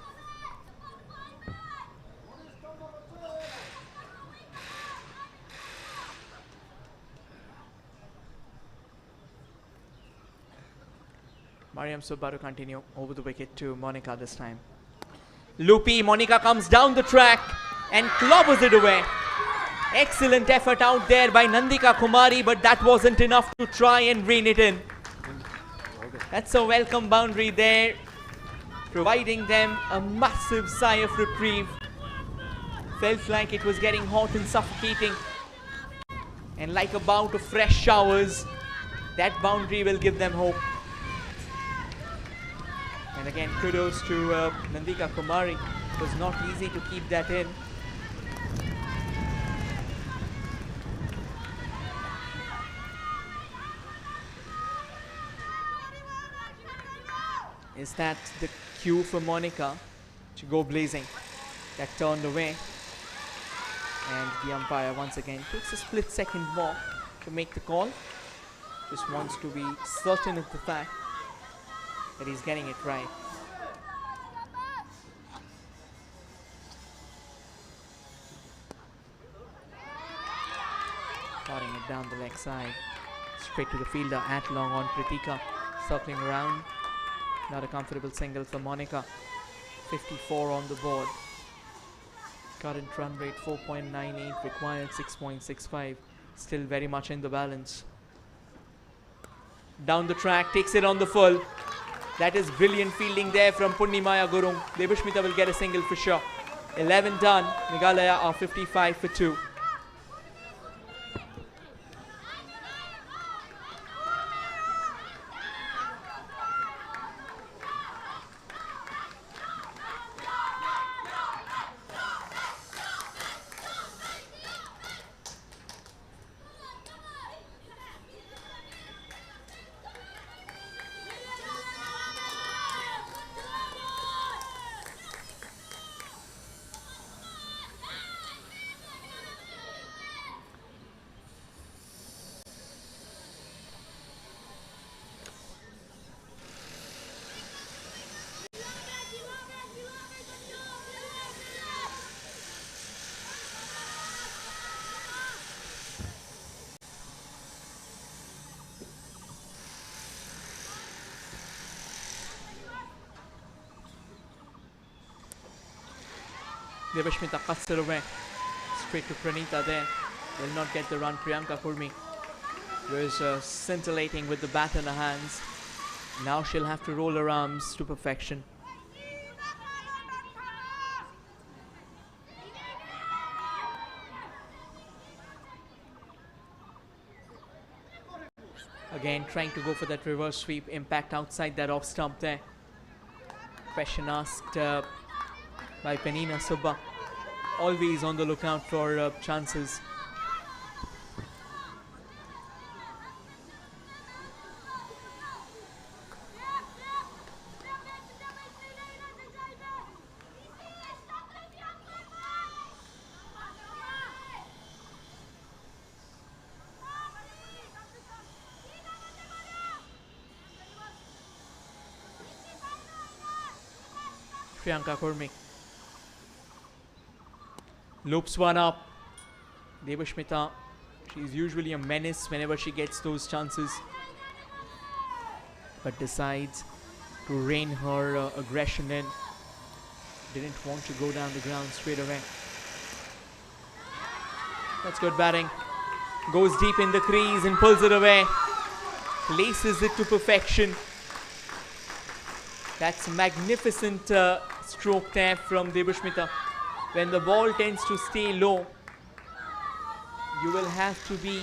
Mariam Subba to continue over the wicket to Monica this time. Loopy, Monica comes down the track and clobbers it away. Excellent effort out there by Nandika Kumari, but that wasn't enough to try and rein it in. That's a welcome boundary there, providing them a massive sigh of reprieve. Felt like it was getting hot and suffocating, and like a bout of fresh showers, that boundary will give them hope. And again, kudos to Nandika Kumari. It was not easy to keep that in. Is that the cue for Monica to go blazing? That turned away. And the umpire once again takes a split second more to make the call. Just wants to be certain of the fact that he's getting it right. Parting it down the leg side. Straight to the fielder at long on Pritika. Circling around. Not a comfortable single for Monica. 54 on the board. Current run rate 4.98, required 6.65. Still very much in the balance. Down the track, takes it on the full. That is brilliant fielding there from Punnimaya Gurung. Devashmita will get a single for sure. 11 done. Meghalaya are 55 for 2. Devashmita cuts it away. Straight to Pranita there. Will not get the run. Priyanka Kurmi was scintillating with the bat in her hands. Now she'll have to roll her arms to perfection. Again, trying to go for that reverse sweep. Impact outside that off stump there. Question asked by Penina Subba. Always on the lookout for chances. Priyanka Kurmi loops one up. Devashmita, she's usually a menace whenever she gets those chances, but decides to rein her aggression in. Didn't want to go down the ground straight away. That's good batting. Goes deep in the crease and pulls it away. Places it to perfection. That's a magnificent stroke there from Devashmita. When the ball tends to stay low, you will have to be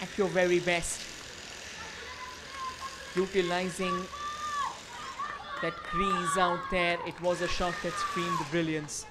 at your very best, utilizing that crease out there. It was a shot that screamed brilliance.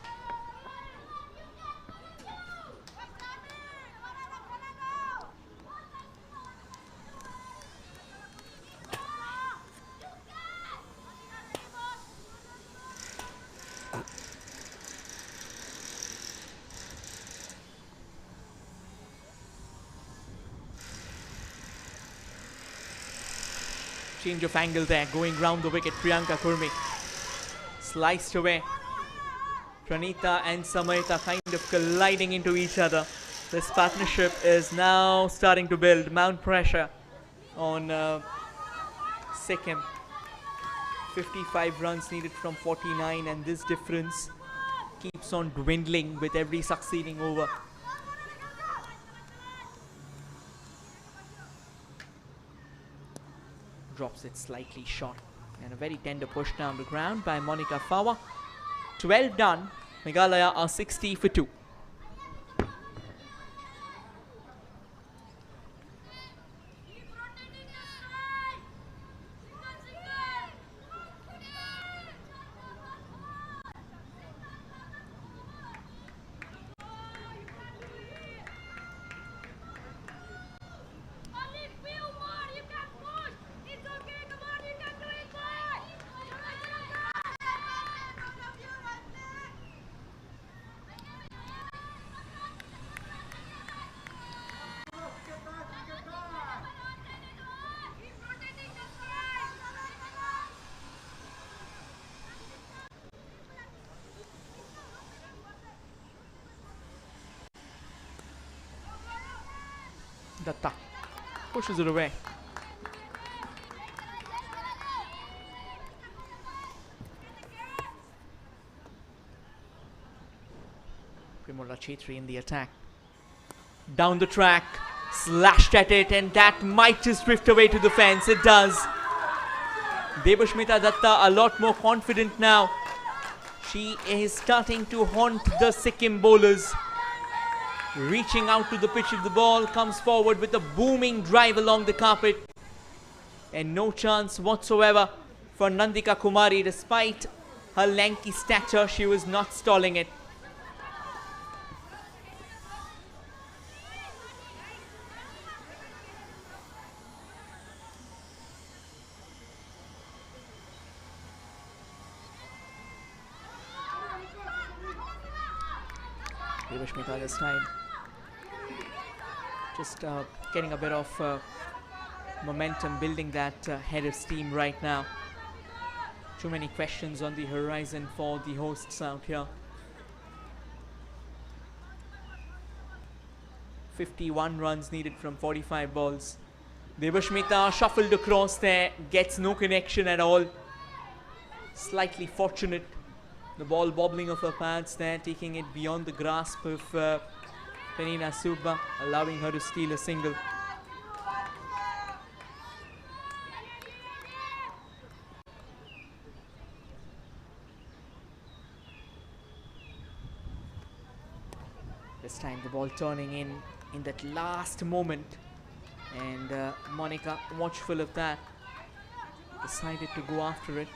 Change of angle there, going round the wicket. Priyanka Kurmi sliced away. Pranita and Samayita kind of colliding into each other. This partnership is now starting to build. Mount pressure on Sikkim. 55 runs needed from 49, and this difference keeps on dwindling with every succeeding over. Drops it slightly short. And a very tender push down the ground by Monica Fawa. 12 done. Meghalaya are 60 for 2. Datta pushes it away. Primola Chetri in the attack. Down the track, slashed at it, and that might just drift away to the fence. It does. Debashmita Datta a lot more confident now. She is starting to haunt the Sikkim bowlers. Reaching out to the pitch of the ball, comes forward with a booming drive along the carpet. And no chance whatsoever for Nandika Kumari. Despite her lanky stature, she was not stalling it. Devashmita this time just getting a bit of momentum, building that head of steam right now. Too many questions on the horizon for the hosts out here. 51 runs needed from 45 balls. Devashmita shuffled across there, gets no connection at all. Slightly fortunate. The ball bobbling off her pads there, taking it beyond the grasp of Penina Subba, allowing her to steal a single. This time the ball turning in that last moment, and Monica, watchful of that, decided to go after it.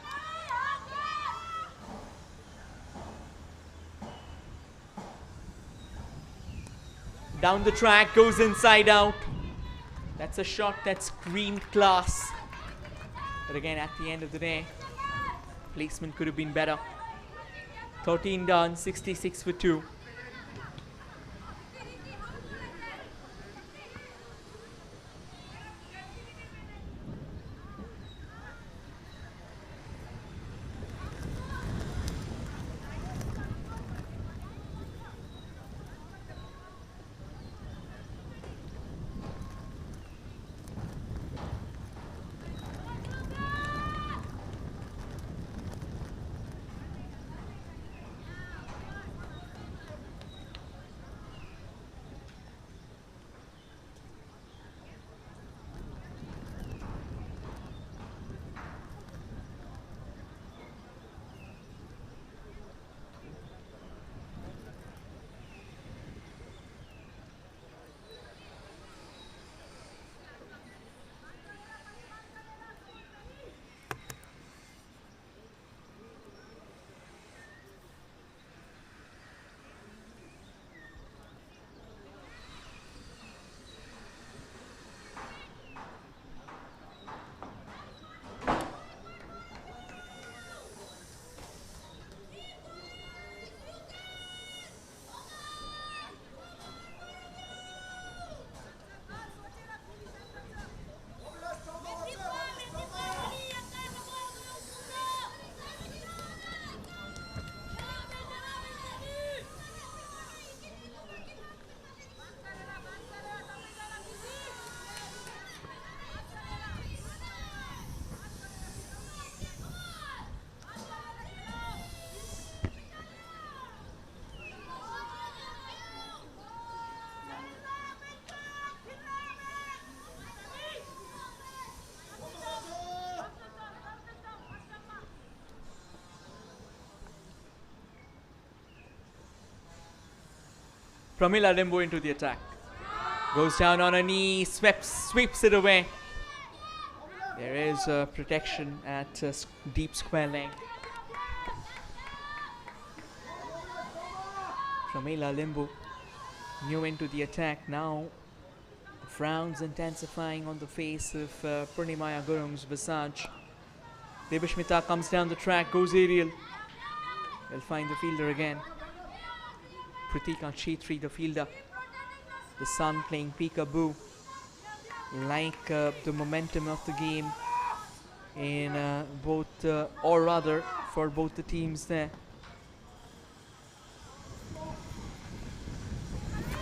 Down the track, goes inside out. That's a shot that screamed class. But again, at the end of the day, placement could have been better. 13 done, 66 for 2. Pramila Limbu into the attack. Goes down on a knee, sweeps it away. There is protection at deep square leg. Pramila Limbu new into the attack now. The frowns intensifying on the face of Purnimaya Gurung's visage. Devashmita comes down the track, goes aerial. They'll find the fielder again. Pritika Chetri, the fielder. The sun playing peekaboo. Like the momentum of the game in both, or rather for both the teams there.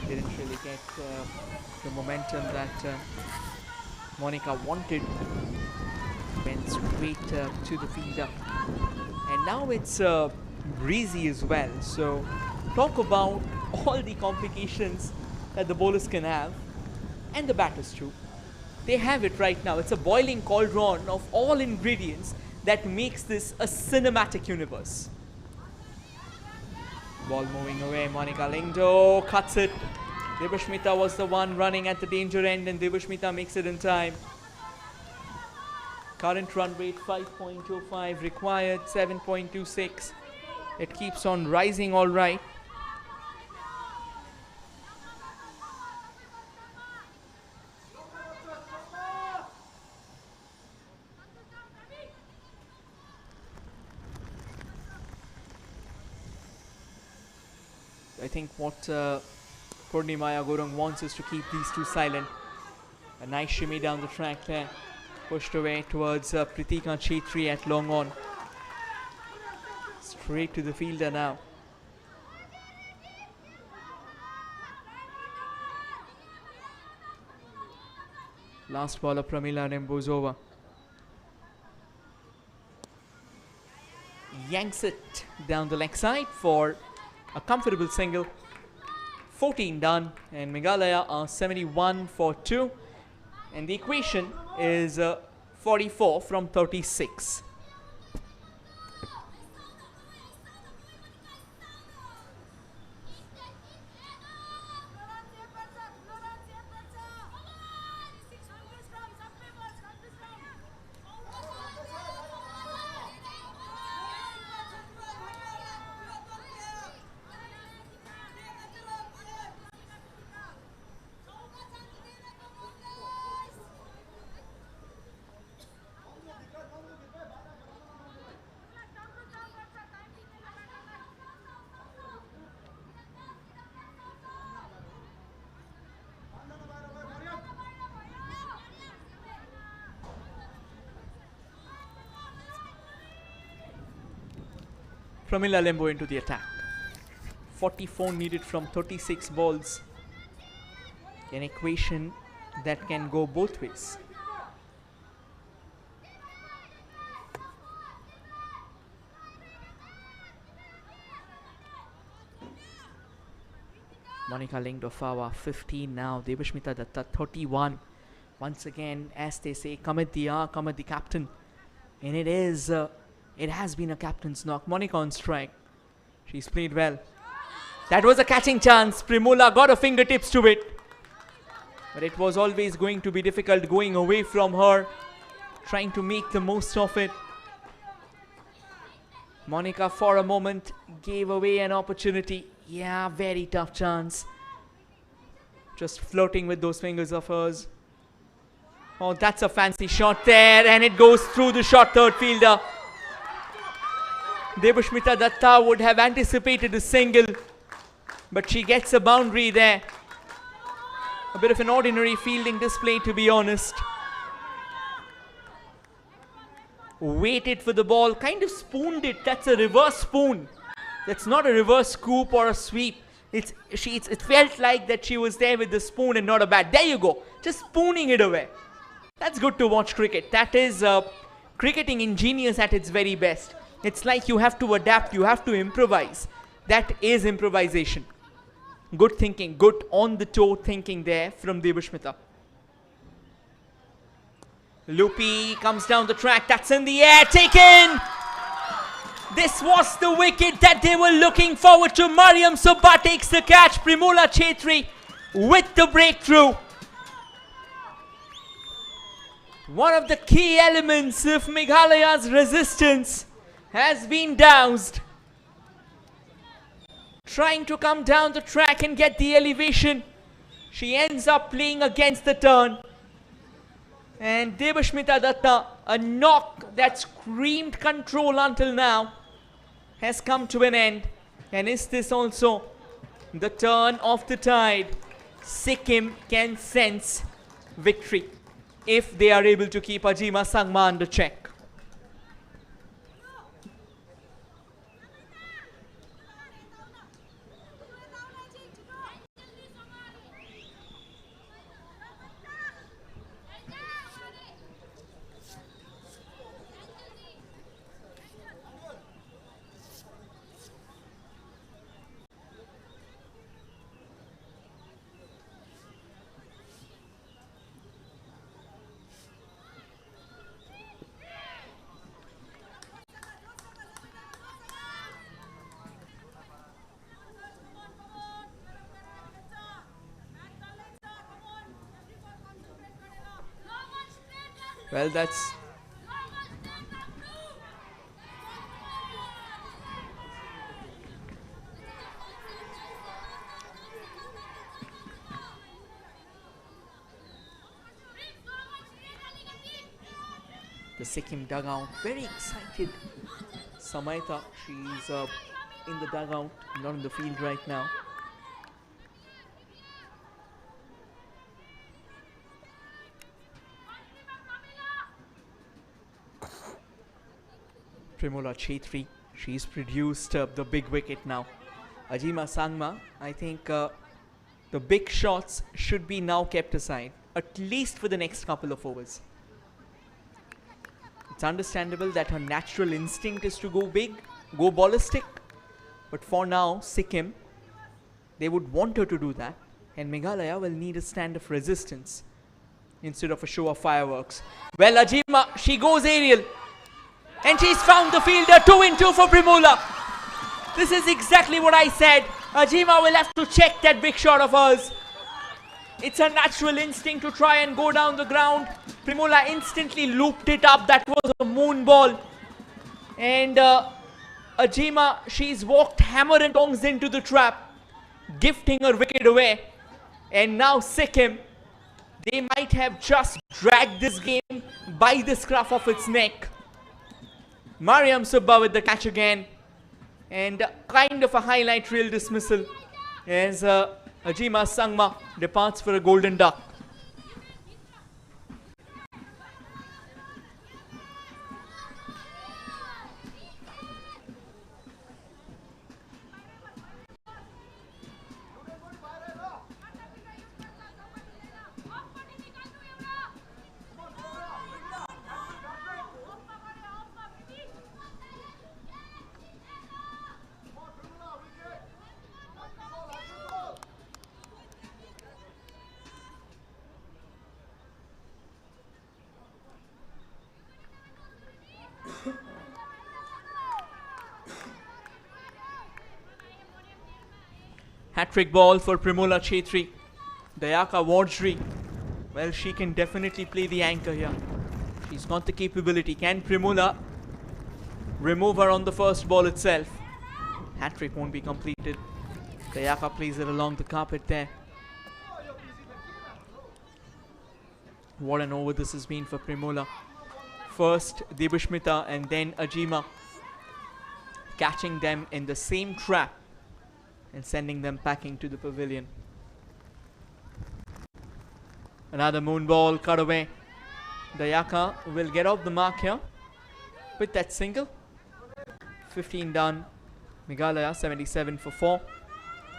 Didn't really get the momentum that Monica wanted. Went straight to the fielder. And now it's breezy as well. So talk about all the complications that the bowlers can have, and the batters too. They have it right now. It's a boiling cauldron of all ingredients that makes this a cinematic universe. Ball moving away, Monica Lingdo cuts it. Devashmita was the one running at the danger end, and Devashmita makes it in time. Current run rate 5.25, required 7.26. It keeps on rising all right. I think what Purnimaya Gurung wants is to keep these two silent. A nice shimmy down the track there. Pushed away towards Pritika Chetri at long on. Straight to the fielder now. Last ball of Pramila Limbu's over. Yanks it down the leg side for a comfortable single. 14 done, and Meghalaya are 71 for 2, and the equation is 44 from 36. Pramila Limbu into the attack. 44 needed from 36 balls. An equation that can go both ways. Monica Lingdofawa 15 now. Devashmita Datta 31. Once again, as they say, Kamit Diya, Kamit the captain. And it is... it has been a captain's knock. Monica on strike. She's played well. That was a catching chance. Primula got her fingertips to it. But it was always going to be difficult going away from her. Trying to make the most of it. Monica for a moment gave away an opportunity. Yeah, very tough chance. Just flirting with those fingers of hers. Oh, that's a fancy shot there. And it goes through the short third fielder. Devashmita Datta would have anticipated a single, but she gets a boundary there. A bit of an ordinary fielding display, to be honest. Waited for the ball, kind of spooned it. That's a reverse spoon. That's not a reverse scoop or a sweep. It felt like that she was there with the spoon and not a bat. There you go, just spooning it away. That's good to watch cricket. That is cricketing ingenious at its very best. It's like you have to adapt, you have to improvise. That is improvisation. Good thinking, good on-the-toe thinking there from Devashmita. Loopy comes down the track, that's in the air, taken! This was the wicket that they were looking forward to. Mariam Subba takes the catch. Primula Chetri with the breakthrough. One of the key elements of Meghalaya's resistance has been doused. Trying to come down the track and get the elevation. She ends up playing against the turn. And Devashmita Datta, a knock that screamed control until now, has come to an end. And is this also the turn of the tide? Sikkim can sense victory if they are able to keep Ajima Sangma under check. Well, that's the Sikkim dugout. Very excited. Samaita, she's in the dugout, not in the field right now. Primula Chetri, she's produced the big wicket now. Ajima Sangma, I think the big shots should be now kept aside, at least for the next couple of overs. It's understandable that her natural instinct is to go big, go ballistic, but for now, Sikkim, they would want her to do that, and Meghalaya will need a stand of resistance instead of a show of fireworks. Well, Ajima, she goes aerial. And she's found the fielder. 2 in 2 for Primula. This is exactly what I said. Ajima will have to check that big shot of hers. It's a natural instinct to try and go down the ground. Primula instantly looped it up. That was a moon ball. And Ajima, she's walked hammer and tongs into the trap, gifting her wicket away. And now Sikkim, they might have just dragged this game by the scruff of its neck. Mariam Subba with the catch again, and kind of a highlight reel dismissal as Ajima Sangma departs for a golden duck. Hat-trick ball for Primula Chetri. Dayaka Wardry. Well, she can definitely play the anchor here. She's got the capability. Can Primula remove her on the first ball itself? Hat-trick won't be completed. Dayaka plays it along the carpet there. What an over this has been for Primula. First Devashmita and then Ajima, catching them in the same trap and sending them packing to the pavilion. Another moon ball cut away. Dayaka will get off the mark here with that single. 15 done. Meghalaya 77 for 4.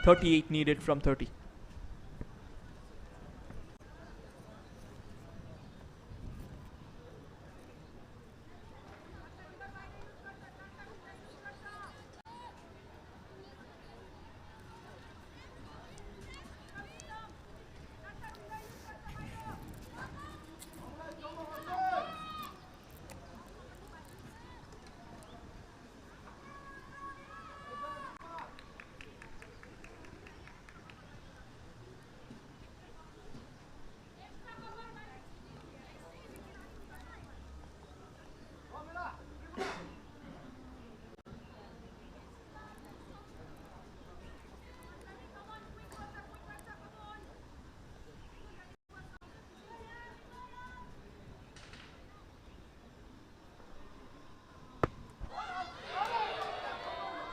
38 needed from 30.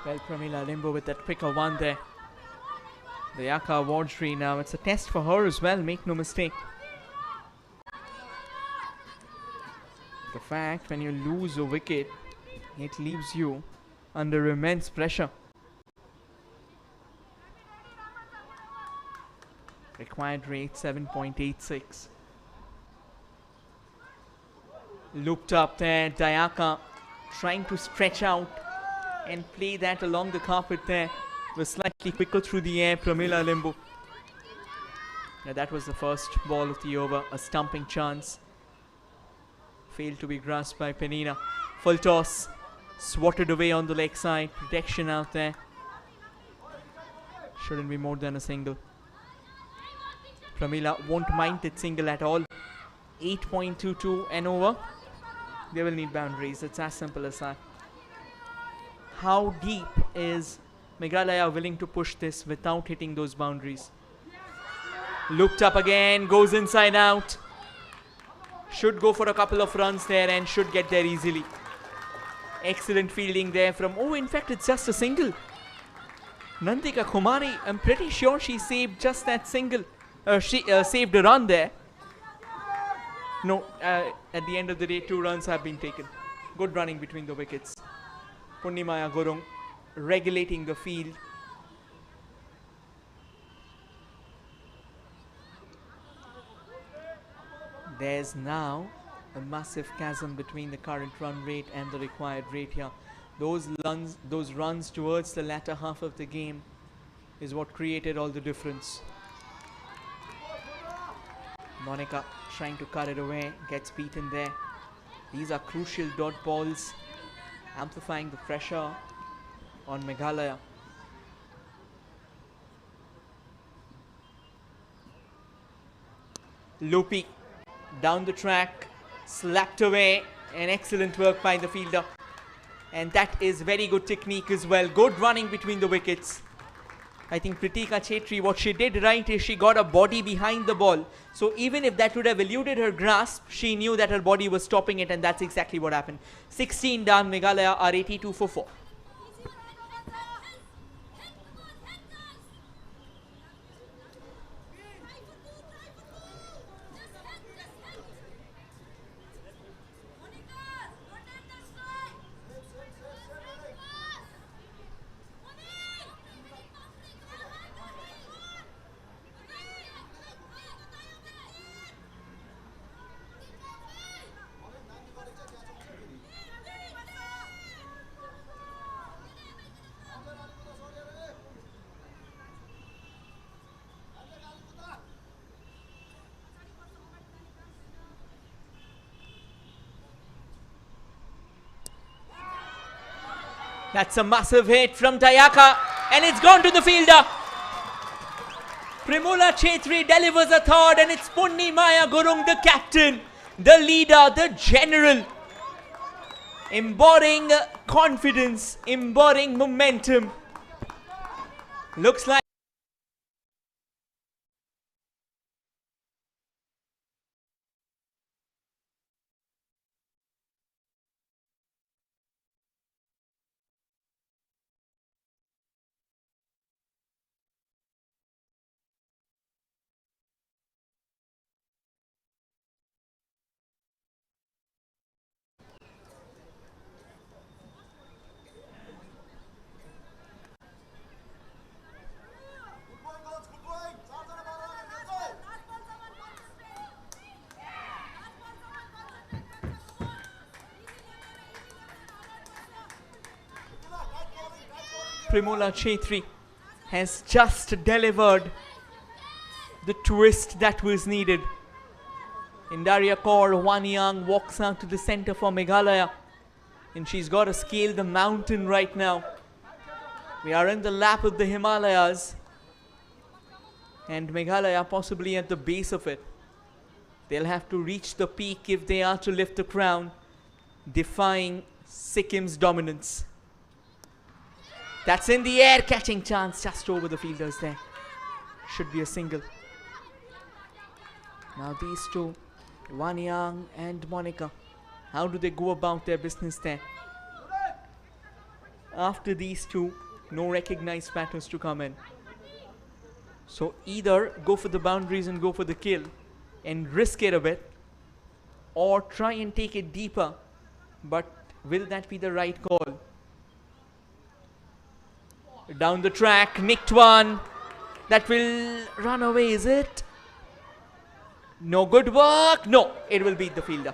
Well, Pramila Limbo with that quicker one there. The Yaka Wardry now. It's a test for her as well, make no mistake. The fact when you lose a wicket, it leaves you under immense pressure. Required rate 7.86. Looped up there, Dayaka trying to stretch out and play that along the carpet there. Was slightly quicker through the air, Pramila Limbu. Now that was the first ball of the over, a stumping chance. Failed to be grasped by Penina. Full toss, swatted away on the leg side, protection out there. Shouldn't be more than a single. Pramila won't mind that single at all. 8.22 and over. They will need boundaries, it's as simple as that. How deep is Meghalaya willing to push this without hitting those boundaries? Looked up again, goes inside out. Should go for a couple of runs there and should get there easily. Excellent fielding there from, oh, in fact, it's just a single. Nandika Kumari, I'm pretty sure she saved just that single. She saved a run there. No, at the end of the day, 2 runs have been taken. Good running between the wickets. Punnimaya Gurung regulating the field. There's now a massive chasm between the current run rate and the required rate here. Those runs towards the latter half of the game is what created all the difference. Monica trying to cut it away, gets beaten there. These are crucial dot balls, amplifying the pressure on Meghalaya. Loopy down the track, slapped away, and excellent work by the fielder. And that is very good technique as well. Good running between the wickets. I think Pritika Chetri, what she did right is she got a body behind the ball. So even if that would have eluded her grasp, she knew that her body was stopping it, and that's exactly what happened. 16 down, Meghalaya are 82 for 4. That's a massive hit from Dayaka, and it's gone to the fielder. Primula Chetri delivers a third, and it's Punnimaya Gurung, the captain, the leader, the general, embodying confidence, embodying momentum. Looks like Primula Chetri has just delivered the twist that was needed. Indaria Kaur, one young, walks out to the center for Meghalaya, and she's got to scale the mountain right now. We are in the lap of the Himalayas, and Meghalaya possibly at the base of it. They'll have to reach the peak if they are to lift the crown, defying Sikkim's dominance. That's in the air, catching chance just over the fielders there. Should be a single. Now these two, Wanyang and Monica, how do they go about their business there? After these two, no recognized batters to come in. So either go for the boundaries and go for the kill and risk it a bit, or try and take it deeper. But will that be the right call? Down the track, nicked one. That will run away, is it? No, good work. No, it will beat the fielder.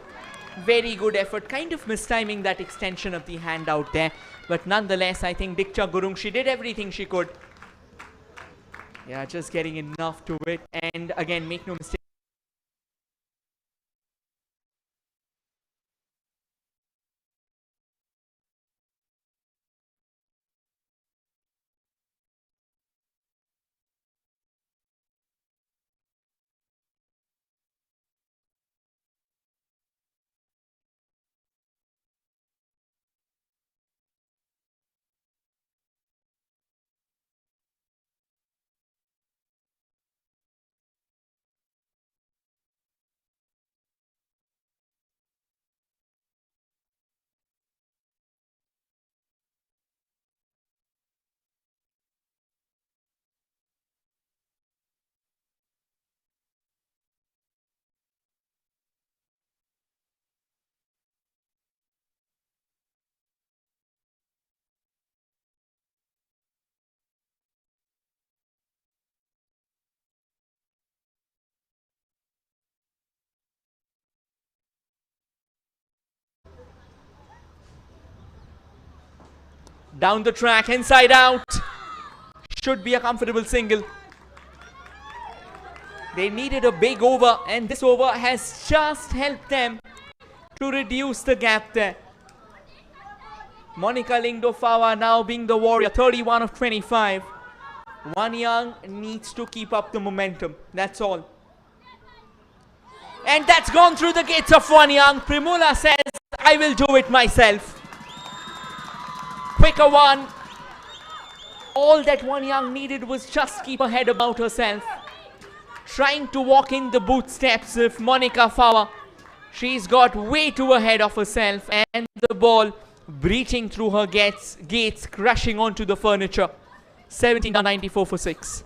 Very good effort. Kind of mistiming that extension of the hand out there. But nonetheless, I think Dikcha Gurung, she did everything she could. Yeah, just getting enough to it. And again, make no mistake. Down the track, inside out. Should be a comfortable single. They needed a big over, and this over has just helped them to reduce the gap there. Monica Lingdofawa now being the warrior, 31 of 25. Wanyang needs to keep up the momentum, that's all. And that's gone through the gates of Wanyang. Primula says, I will do it myself. Quicker one. All that Wanyang needed was just keep her head about herself. Trying to walk in the boot steps of Monica Fawa. She's got way too ahead of herself, and the ball breaching through her gates, crashing onto the furniture. 17-94 for 6.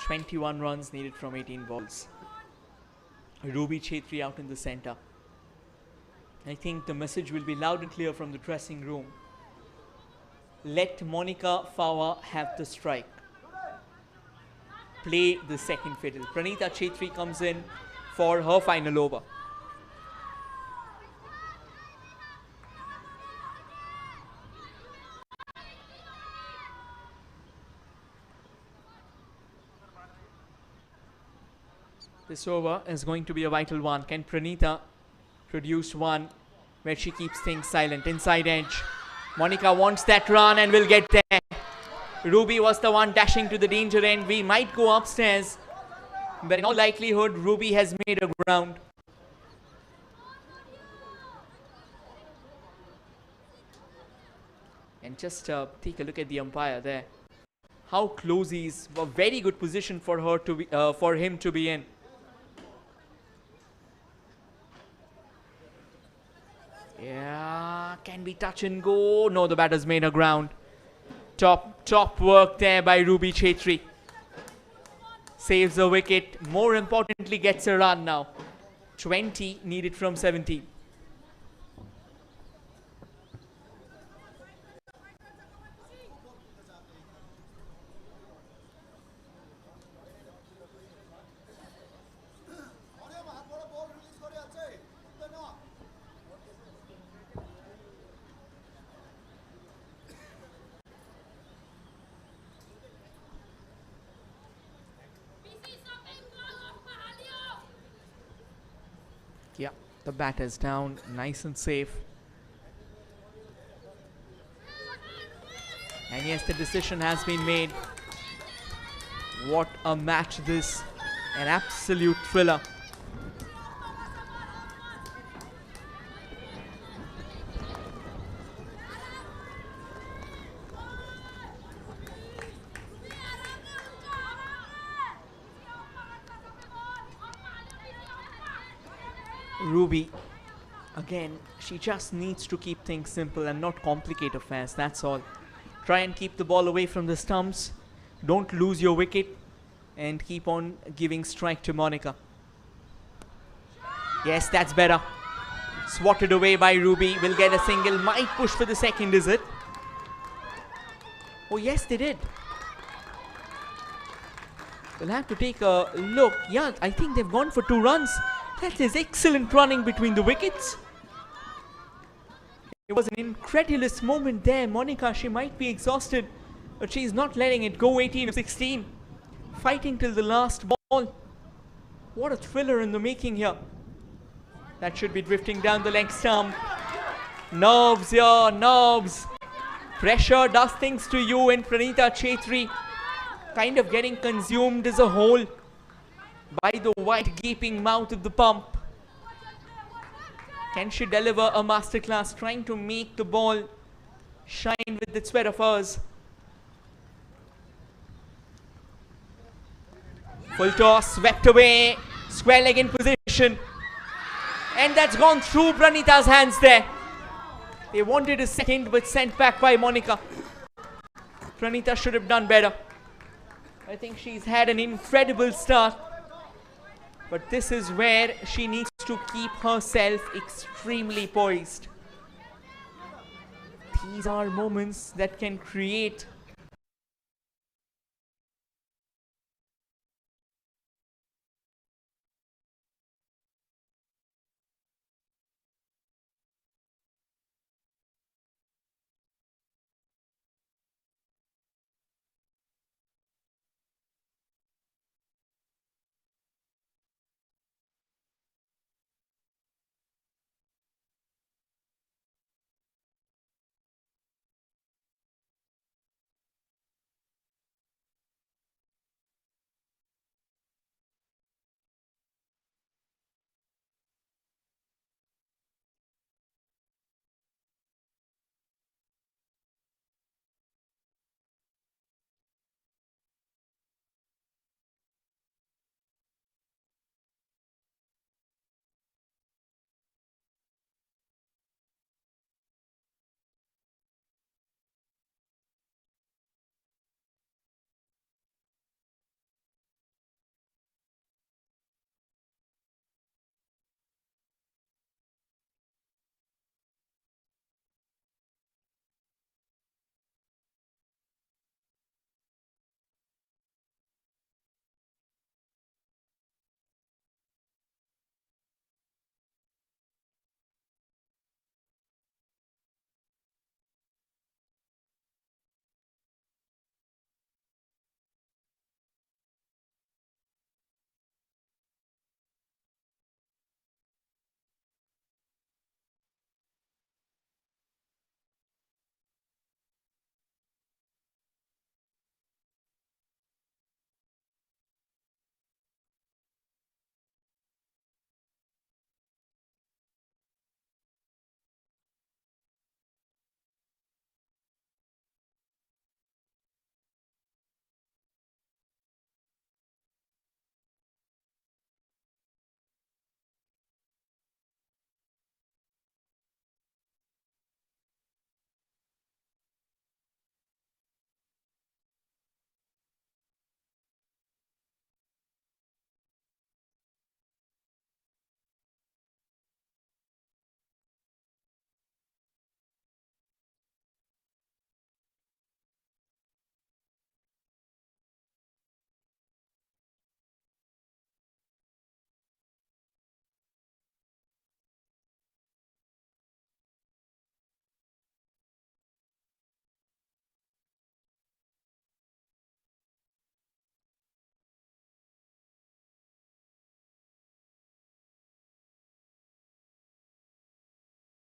21 runs needed from 18 balls. Ruby Chetri out in the center. I think the message will be loud and clear from the dressing room. Let Monica Fawa have the strike. Play the second fiddle. Pranita Chetri comes in for her final over. This over is going to be a vital one. Can Pranita produce one where she keeps things silent? Inside edge. Monica wants that run and will get there. Ruby was the one dashing to the danger end. We might go upstairs, but in all likelihood, Ruby has made a ground. And just take a look at the umpire there. How close he is. A very good position for her to be, for him to be in. Yeah, can be touch and go. No, the batter's made a ground. Top work there by Ruby Chetri. Saves a wicket. More importantly, gets a run now. 20 needed from 17. Yeah, the bat is down, nice and safe. And yes, the decision has been made. What a match this. An absolute thriller. Ruby, again, she just needs to keep things simple and not complicate affairs, that's all. Try and keep the ball away from the stumps. Don't lose your wicket. And keep on giving strike to Monica. Yes, that's better. Swatted away by Ruby. Will get a single. Might push for the second, is it? Oh, yes, they did. We'll have to take a look. Yeah, I think they've gone for 2 runs. That is excellent running between the wickets. It was an incredulous moment there. Monica, she might be exhausted, but she's not letting it go. 18 of 16. Fighting till the last ball. What a thriller in the making here. That should be drifting down the leg stump. Nerves here, nerves. Pressure does things to you, and Pranita Chetri kind of getting consumed as a whole by the wide gaping mouth of the pump. Can she deliver a masterclass, trying to make the ball shine with the sweat of hers? Full toss, swept away, square leg in position. And that's gone through Pranita's hands there. They wanted a second, but sent back by Monica. Pranita should have done better. I think she's had an incredible start. But this is where she needs to keep herself extremely poised. These are moments that can create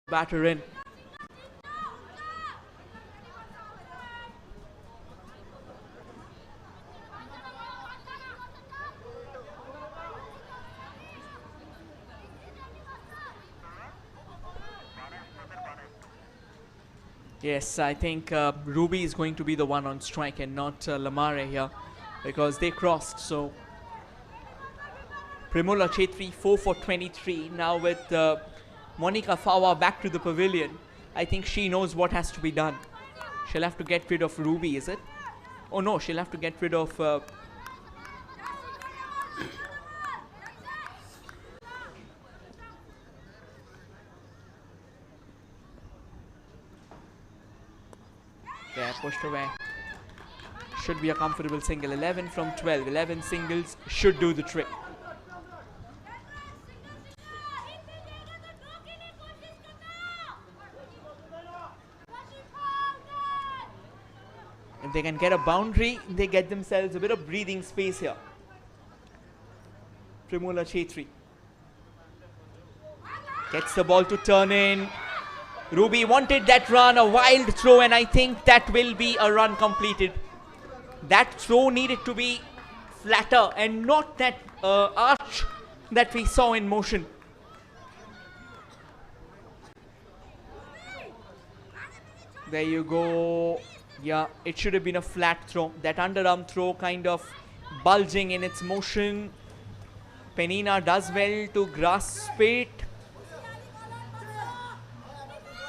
batter in. Yes, I think Ruby is going to be the one on strike and not Lamare here, because they crossed. So Primola Chetri 4 for 23. Now with Monica Fawa back to the pavilion, I think she knows what has to be done. She'll have to get rid of Ruby, is it? Oh no, she'll have to get rid of yeah, pushed away. Should be a comfortable single. 11 from 12. 11 singles should do the trick. If they can get a boundary, they get themselves a bit of breathing space here. Primola Chetri gets the ball to turn in. Ruby wanted that run, a wild throw, and I think that will be a run completed. That throw needed to be flatter and not that arch that we saw in motion. There you go. Yeah, it should have been a flat throw. That underarm throw kind of bulging in its motion. Penina does well to grasp it.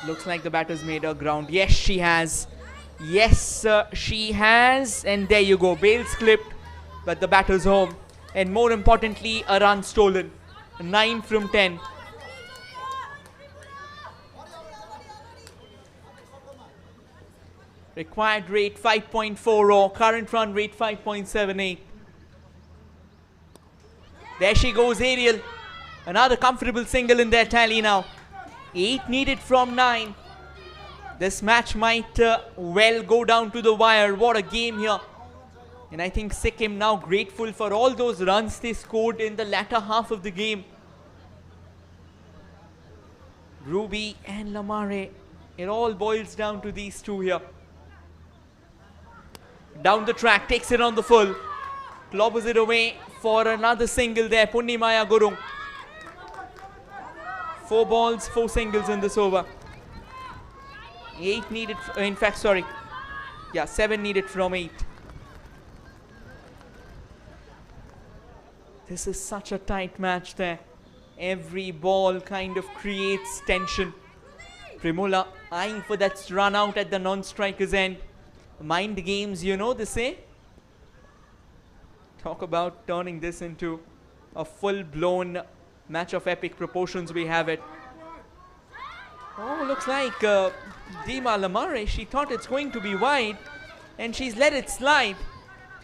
Looks like the batter's made her ground. Yes, she has. Yes, she has. And there you go. Bails clipped, but the batter's home. And more importantly, a run stolen. 9 from 10. Required rate 5.40. Current run rate 5.78. There she goes, Ariel. Another comfortable single in their tally now. 8 needed from 9. This match might well go down to the wire. What a game here. And I think Sikkim now grateful for all those runs they scored in the latter half of the game. Ruby and Lamare. It all boils down to these two here. Down the track, takes it on the full. Clobbers it away for another single there. Punnimaya Gurung. 4 balls, 4 singles in this over. 8 needed, in fact, sorry. Yeah, 7 needed from 8. This is such a tight match there. Every ball kind of creates tension. Primola eyeing for that run out at the non-striker's end. Mind games, you know, they say. Talk about turning this into a full-blown match of epic proportions. We have it. Oh, looks like Dima Lamare, she thought it's going to be wide and she's let it slide.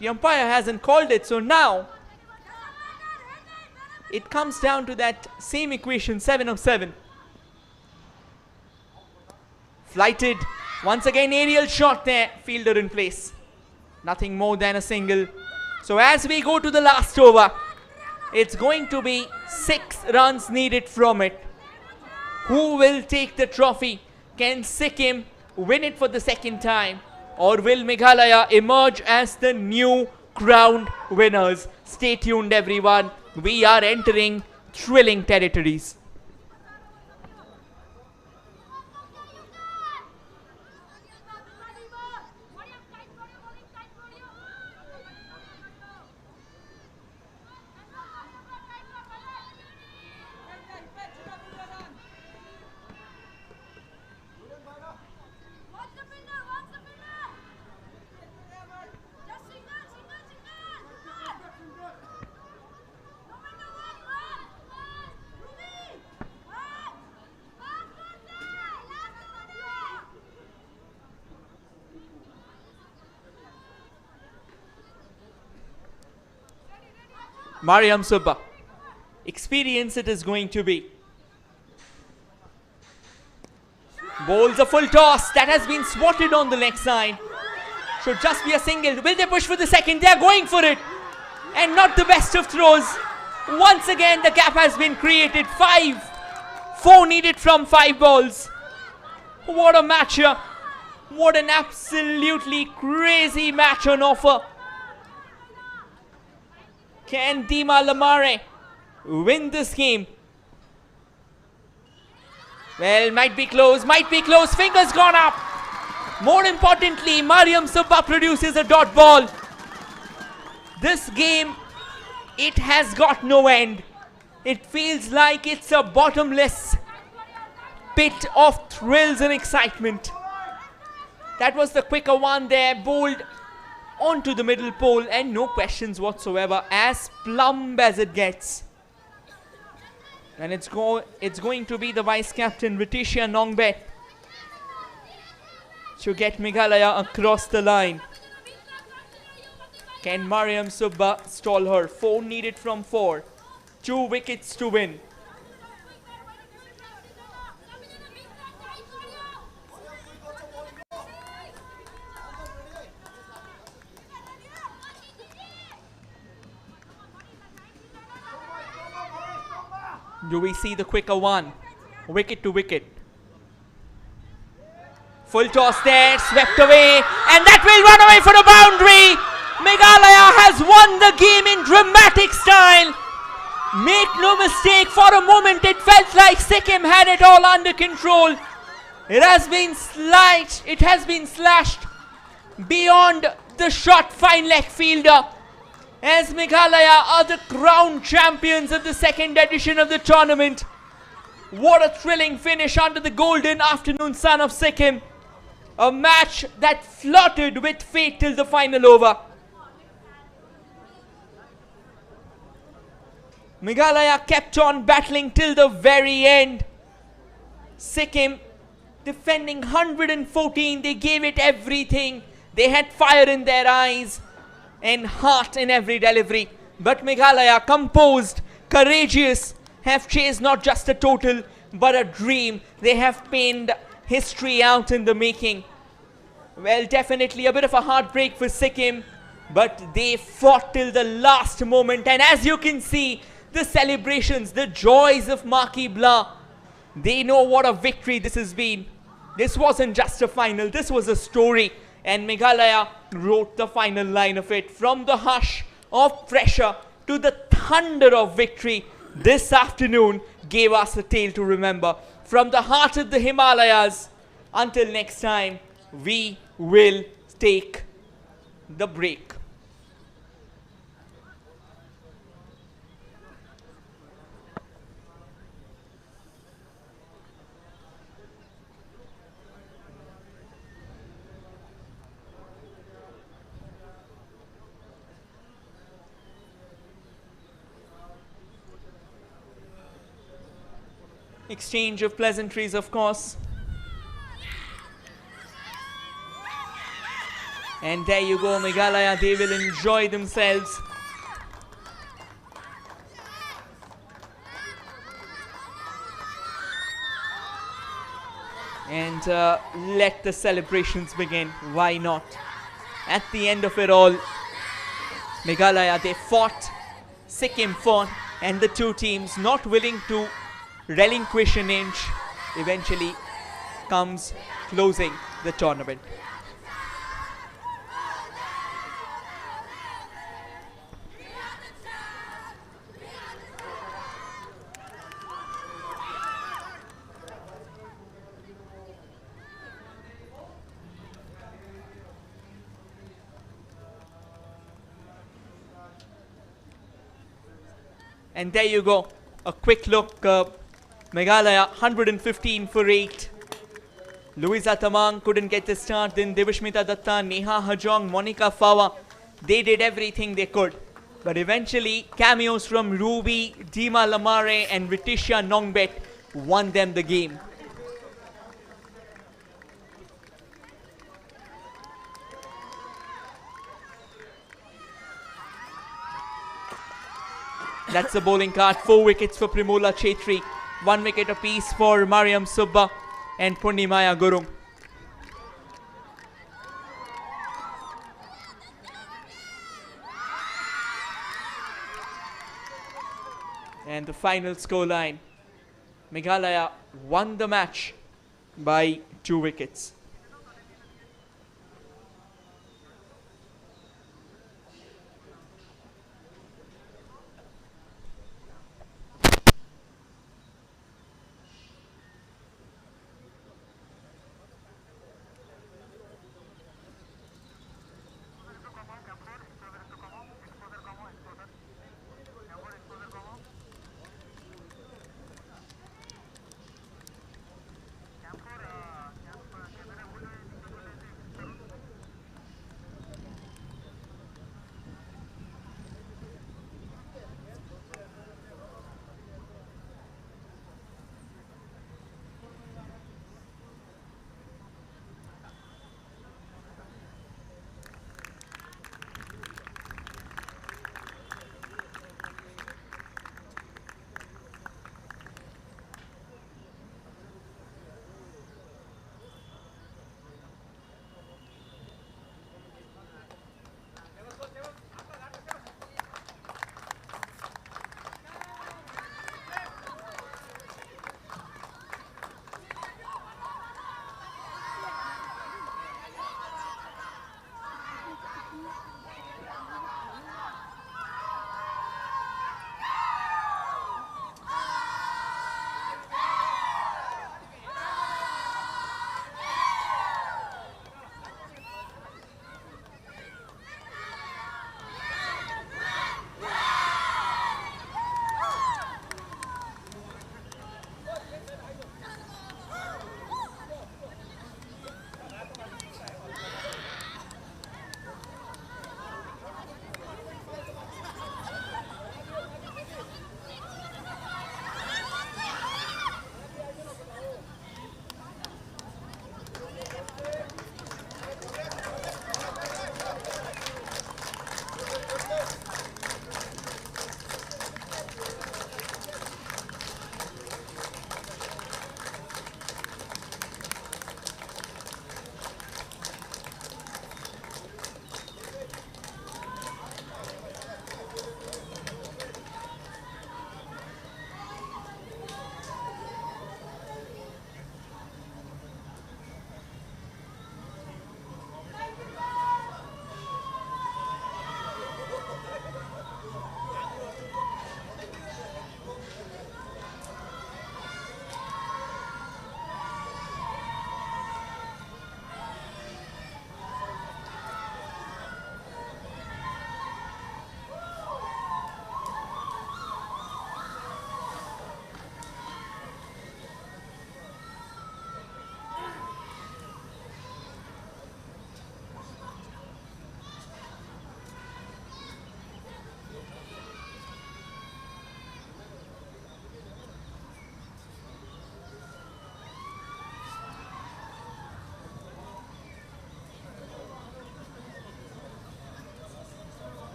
The umpire hasn't called it, so now it comes down to that same equation, 7 of 7. Flighted. Once again, aerial shot there. Fielder in place. Nothing more than a single. So as we go to the last over, it's going to be 6 runs needed from it. Who will take the trophy? Can Sikkim win it for the second time? Or will Meghalaya emerge as the new crowned winners? Stay tuned, everyone. We are entering thrilling territories. Mariam Subba. Experience it is going to be. Bowls a full toss. That has been swatted on the leg side. Should just be a single. Will they push for the second? They are going for it. And not the best of throws. Once again, the gap has been created. 5 4 needed from 5 balls. What a match here. What an absolutely crazy match on offer. Can Dima Lamare win this game? Well, might be close, fingers gone up. More importantly, Mariam Subba produces a dot ball. This game, it has got no end. It feels like it's a bottomless pit of thrills and excitement. That was the quicker one there, bowled onto the middle pole, and no questions whatsoever, as plumb as it gets. And it's going to be the vice captain Ritisha Nongbet to get Meghalaya across the line. Can Mariam Subba stall her? 4 needed from 4. 2 wickets to win. Do we see the quicker one? Wicket to wicket. Full toss there, swept away, and that will run away for the boundary. Meghalaya has won the game in dramatic style. Make no mistake, for a moment it felt like Sikkim had it all under control. It has been slashed beyond the shot fine leg fielder, as Meghalaya are the crowned champions of the second edition of the tournament. What a thrilling finish under the golden afternoon sun of Sikkim. A match that flirted with fate till the final over. Meghalaya kept on battling till the very end. Sikkim defending 114, they gave it everything. They had fire in their eyes and heart in every delivery. But Meghalaya, composed, courageous, have chased not just a total but a dream. They have painted history out in the making. Well, definitely a bit of a heartbreak for Sikkim, but they fought till the last moment, and as you can see, the celebrations, the joys of Maki Blah, they know what a victory this has been. This wasn't just a final, this was a story. And Meghalaya wrote the final line of it. From the hush of pressure to the thunder of victory, this afternoon gave us a tale to remember. From the heart of the Himalayas, until next time, we will take the break. Exchange of pleasantries, of course. And there you go, Meghalaya, they will enjoy themselves. And let the celebrations begin. Why not? At the end of it all, Meghalaya, they fought, Sikkim fought, and the two teams, not willing to relinquish an inch, eventually comes closing the tournament. And there you go, a quick look. Meghalaya 115 for 8. Louisa Tamang couldn't get the start. Then Devashmita Datta, Neha Hajong, Monica Fawa, they did everything they could. But eventually, cameos from Ruby, Dima Lamare and Ritisha Nongbet won them the game. That's the bowling card. 4 wickets for Primola Chetri. 1 wicket apiece for Mariam Subba and Purnimaya Gurung. And the final scoreline. Meghalaya won the match by 2 wickets.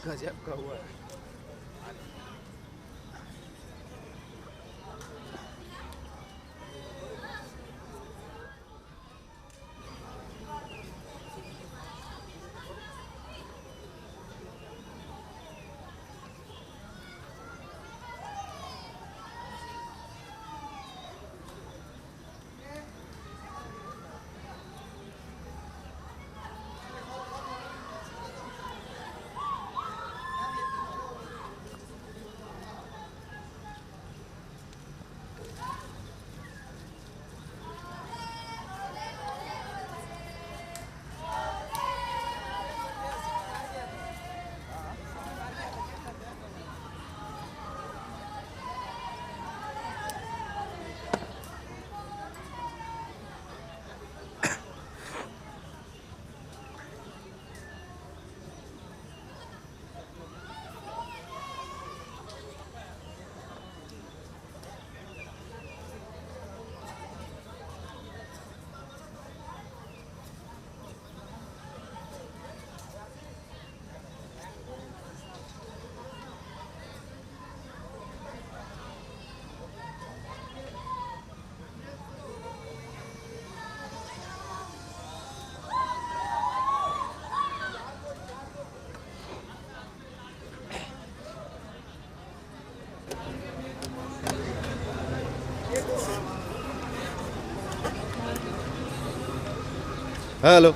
गजब का हुआ है। Hello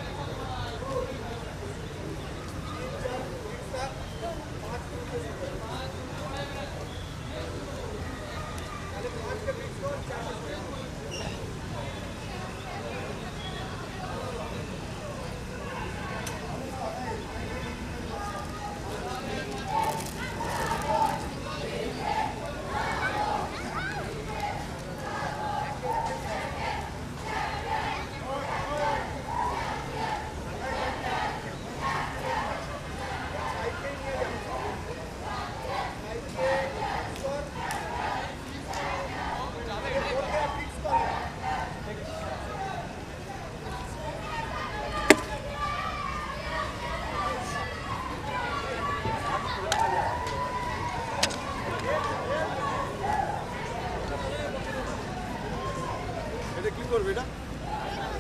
এটা কি করবে এটা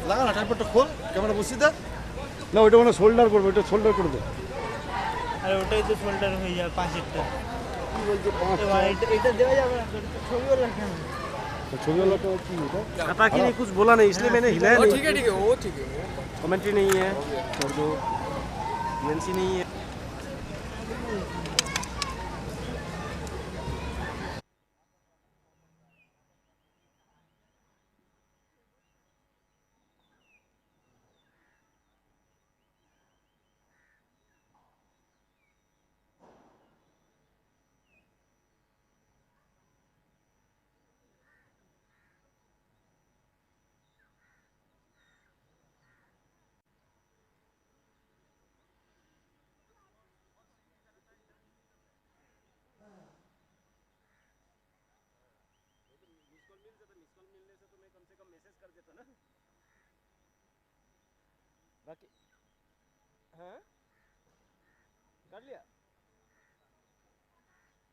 লাগা না টাইপটা খোল ক্যামেরা বসিয়ে দে না ওইটা মানে শোল্ডার করবে ওইটা শোল্ডার করে দে আর ওটাই তো শোল্ডার হয়ে যাবে পাঁচেরটা কি বলছে পাঁচ এটা দেওয়া যাবে না ছবিও রাখে না छवि वाला का की होता बाकी ने कुछ बोला नहीं इसलिए मैंने हिलाया नहीं ठीक है वो ठीक है कमेंट्री नहीं है छोड़ दो यूएनसी नहीं है बाकी हाँ कर लिया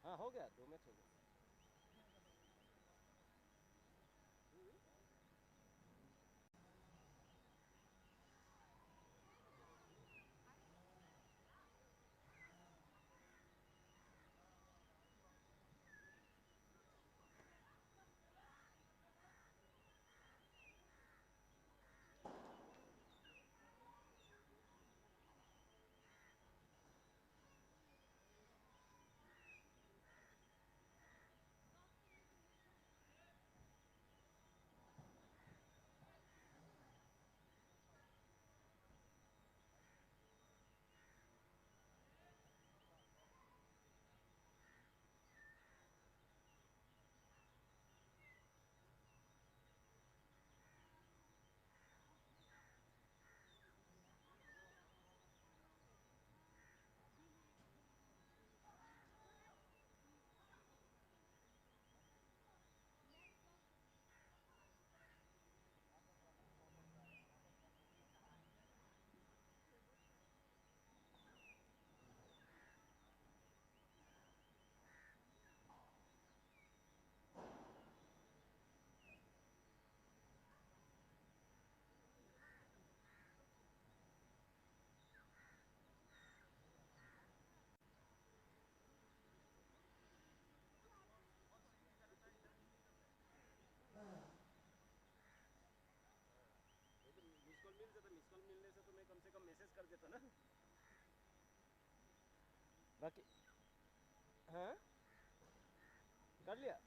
हाँ हो गया 2 मैच हो गया बाकी हाँ कर लिया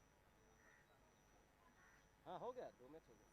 हाँ हो गया 2 मैच हो गया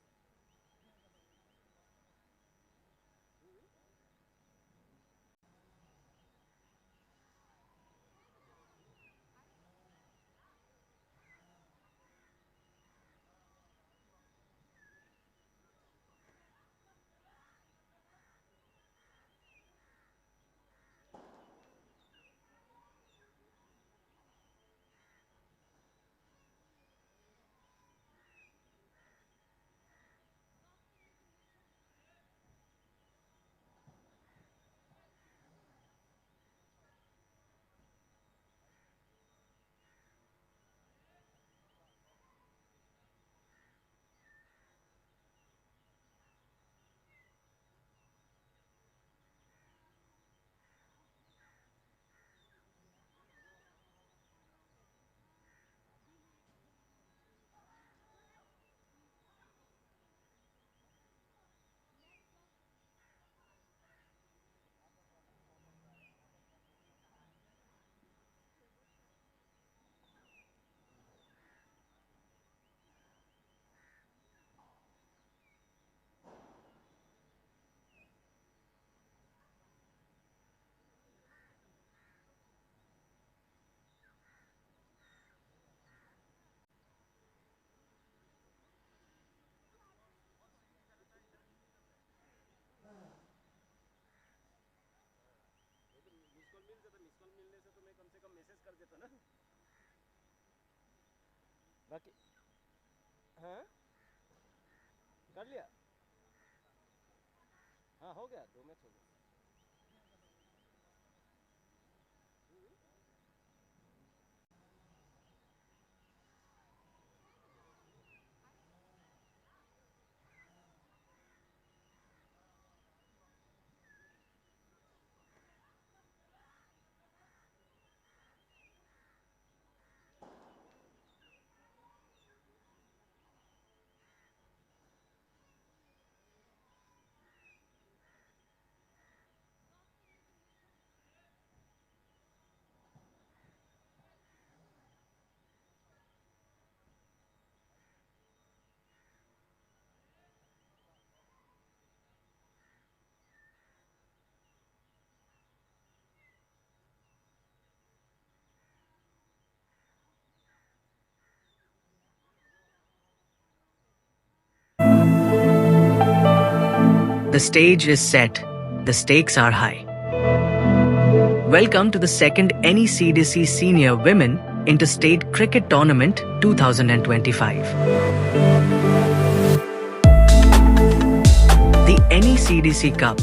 बाकी हाँ कर लिया हाँ हो गया 2 मैच हो गया The stage is set. The stakes are high. Welcome to the second NECDC Senior Women Interstate Cricket Tournament 2025. The NECDC Cup,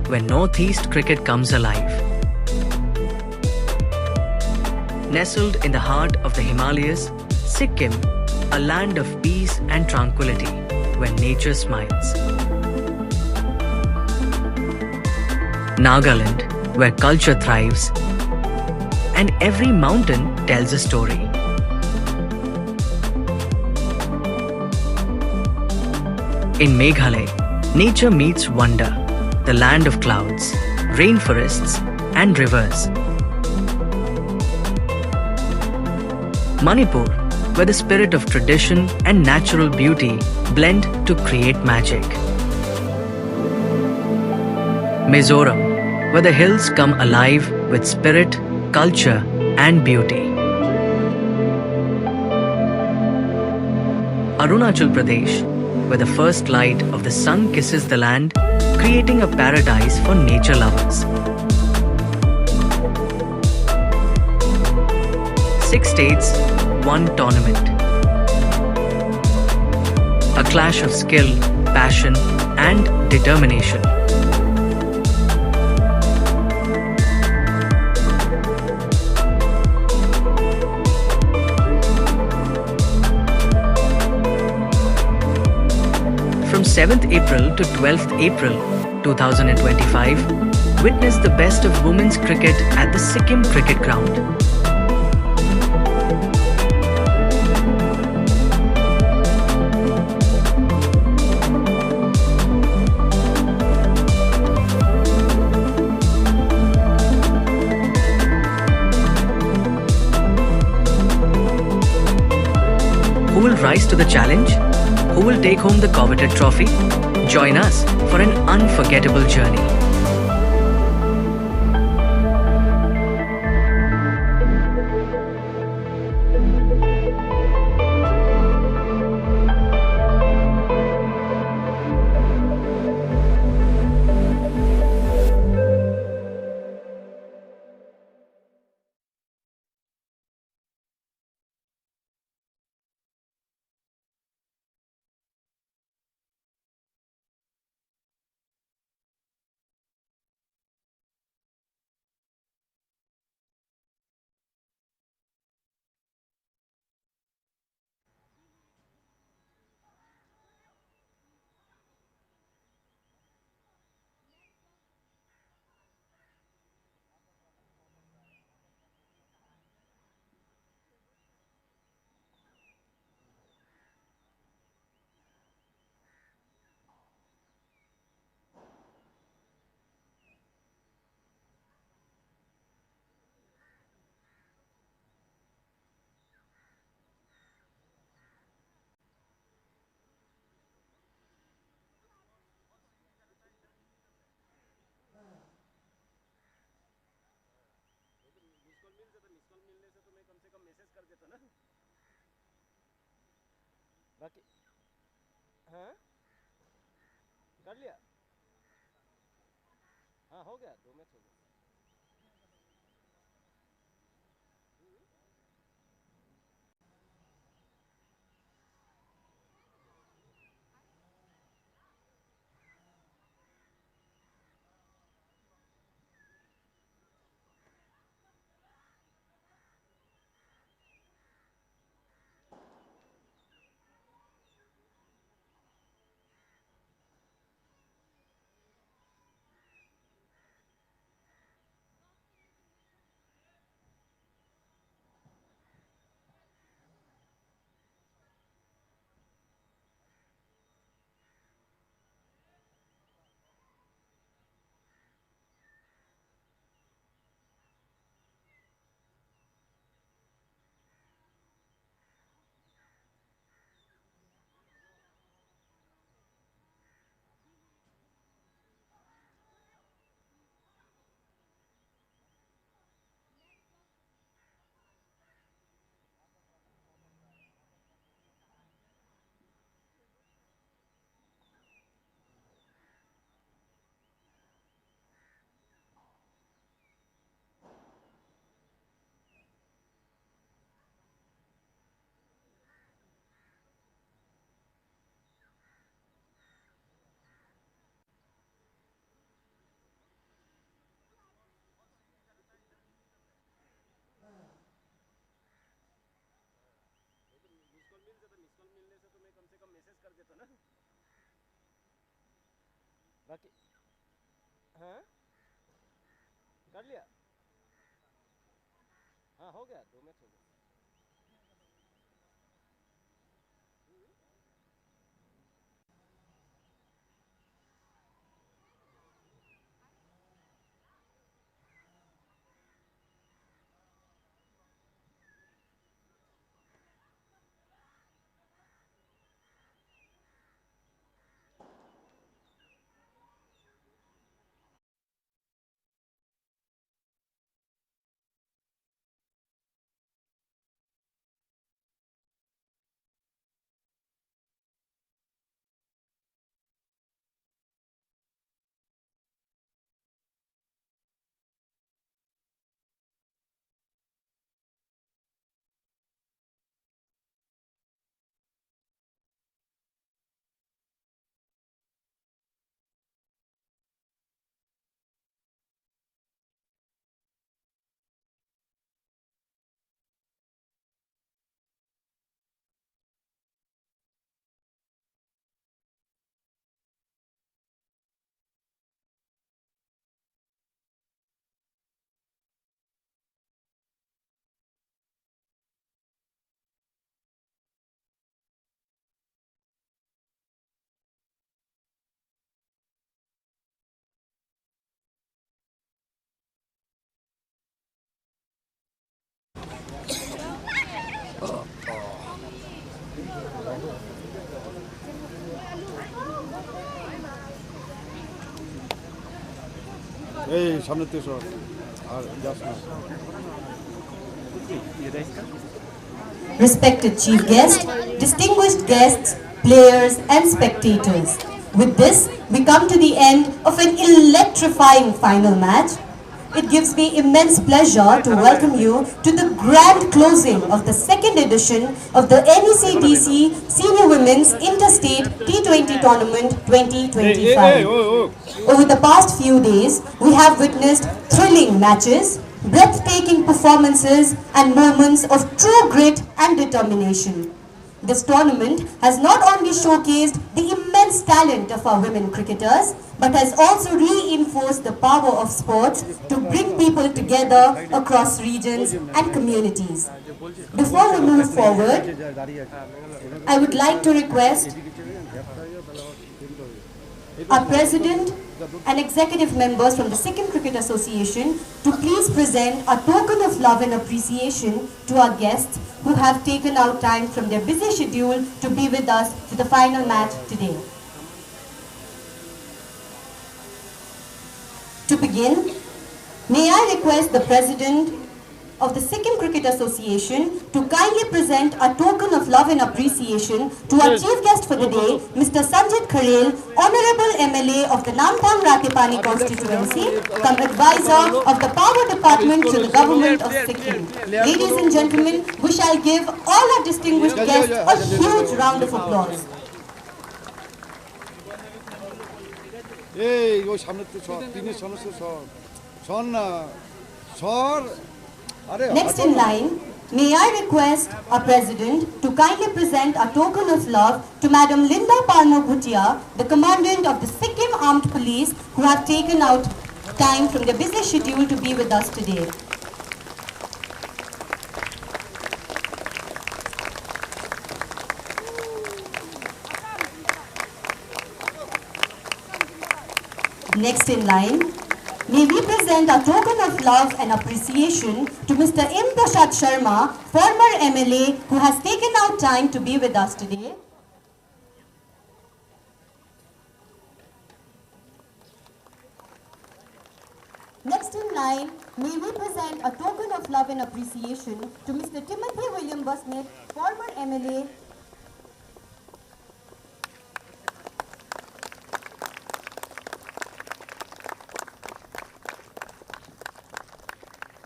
where Northeast cricket comes alive. Nestled in the heart of the Himalayas, Sikkim, a land of peace and tranquility, where nature smiles. Nagaland, where culture thrives, and every mountain tells a story. In Meghalaya, nature meets wonder, the land of clouds, rainforests, and rivers. Manipur, where the spirit of tradition and natural beauty blend to create magic. Mizoram, where the hills come alive with spirit, culture, and beauty. Arunachal Pradesh, where the first light of the sun kisses the land, creating a paradise for nature lovers. 6 states, 1 tournament. A clash of skill, passion, and determination. From 7th April to 12th April 2025, witness the best of women's cricket at the Sikkim Cricket Ground. Who will rise to the challenge? Who will take home the coveted trophy? Join us for an unforgettable journey. बाकी हाँ कर लिया हाँ हो गया 2 match हो गया बाकी हाँ कर लिया हाँ हो गया 2 मैच हो गया এই সামনে তো সর আর যাস না Respected chief guest, distinguished guests, players and spectators. With this, we come to the end of an electrifying final match. It gives me immense pleasure to welcome you to the grand closing of the second edition of the NECDC Senior Women's Interstate T20 Tournament 2025. Over the past few days, we have witnessed thrilling matches, breathtaking performances and moments of true grit and determination. This tournament has not only showcased the immense talent of our women cricketers, but has also reinforced the power of sports to bring people together across regions and communities. Before we move forward, I would like to request our President and executive members from the Sikkim Cricket Association to please present a token of love and appreciation to our guests who have taken out time from their busy schedule to be with us for the final match today. To begin, may I request the President of the Sikkim Cricket Association to kindly present a token of love and appreciation to our chief guest for the day, Mr. Sanjit Kharel, Honorable MLA of the Namthang Rakepani constituency, come advisor of the Power Department to the Government of Sikkim. Ladies and gentlemen, we shall give all our distinguished guests a huge round of applause. এই ওই সামনে তো সর তিনের সামনে তো সর সর না সর আরে Next in line, may I request our President to kindly present a token of love to Madam Linda Palmer Bhutia, the Commandant of the Sikkim Armed Police, who have taken out time from their busy schedule to be with us today. Next in line, may we present a token of love and appreciation to Mr. M. Prashad Sharma, former MLA, who has taken out time to be with us today. Next in line, may we present a token of love and appreciation to Mr. Timothy William Busnett, former MLA.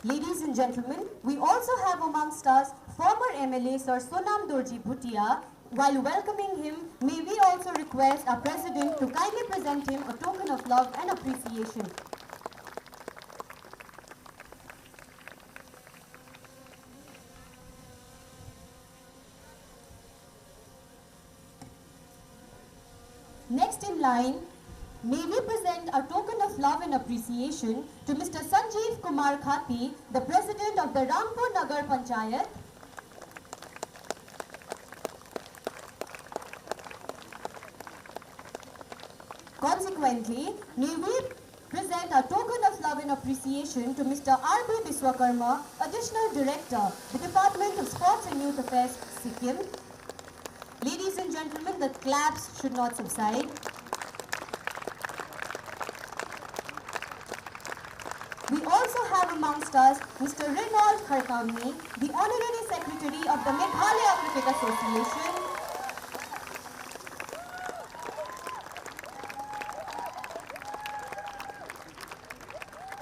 Ladies and gentlemen, we also have amongst us former MLA Sir Sonam Dorji Bhutia. While welcoming him, may we also request our President to kindly present him a token of love and appreciation. in line, may we present a token of love and appreciation to Mr. Sanjeev Kumar Khati, the President of the Rampur Nagar Panchayat. Consequently, may we present a token of love and appreciation to Mr. R.B. Biswakarma, Additional Director, the Department of Sports and Youth Affairs, Sikkim. Ladies and gentlemen, the claps should not subside. We also have amongst us Mr. Reynold Kharkamni, the Honorary Secretary of the Meghalaya Cricket Association.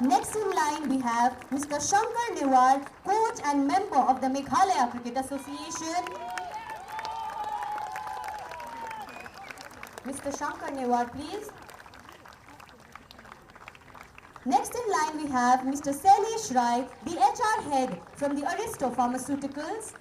Next in line we have Mr. Shankar Newar, coach and member of the Meghalaya Cricket Association. Mr. Shankar Newar, please. Next in line we have Mr. Sailesh Rai, the HR head from the Aristo Pharmaceuticals.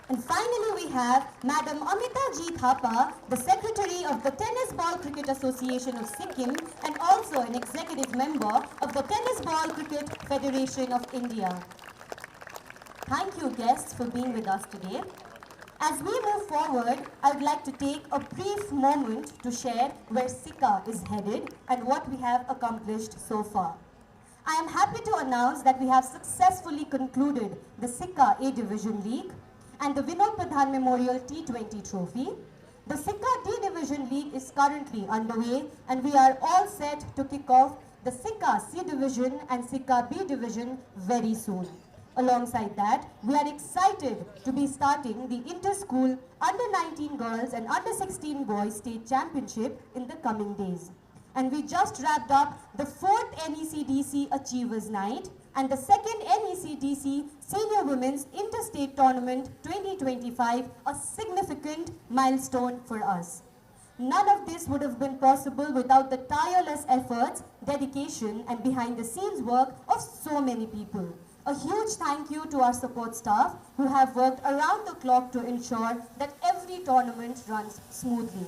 And finally we have Madam Amita Ji Thapa, the Secretary of the Tennis Ball Cricket Association of Sikkim and also an executive member of the Tennis Ball Cricket Federation of India. Thank you guests for being with us today. As we move forward, I would like to take a brief moment to share where Sikka is headed and what we have accomplished so far. I am happy to announce that we have successfully concluded the Sikka A Division League and the Vinod Pradhan Memorial T20 Trophy. The Sikka D Division League is currently underway and we are all set to kick off the Sikka C Division and Sikka B Division very soon. Alongside that, we are excited to be starting the Inter-School Under-19 Girls and Under-16 Boys State Championship in the coming days. And we just wrapped up the 4th NECDC Achievers Night and the 2nd NECDC Senior Women's Interstate Tournament 2025, a significant milestone for us. None of this would have been possible without the tireless efforts, dedication and behind-the-scenes work of so many people. A huge thank you to our support staff who have worked around the clock to ensure that every tournament runs smoothly.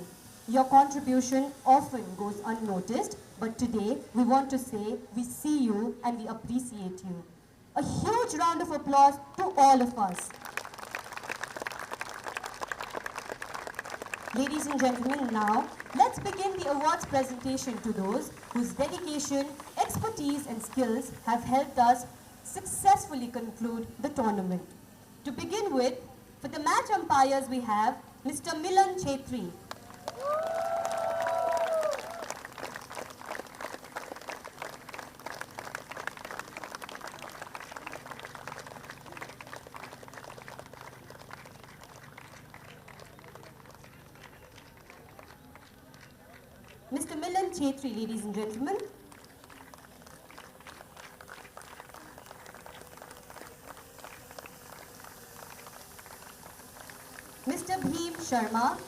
Your contribution often goes unnoticed, but today we want to say we see you and we appreciate you. A huge round of applause to all of us. Ladies and gentlemen, now let's begin the awards presentation to those whose dedication, expertise and skills have helped us successfully conclude the tournament. To begin with, for the match umpires we have Mr. Milan Chetri. Mr. Milan Chetri, ladies and gentlemen. Mr. Bhim Sharma.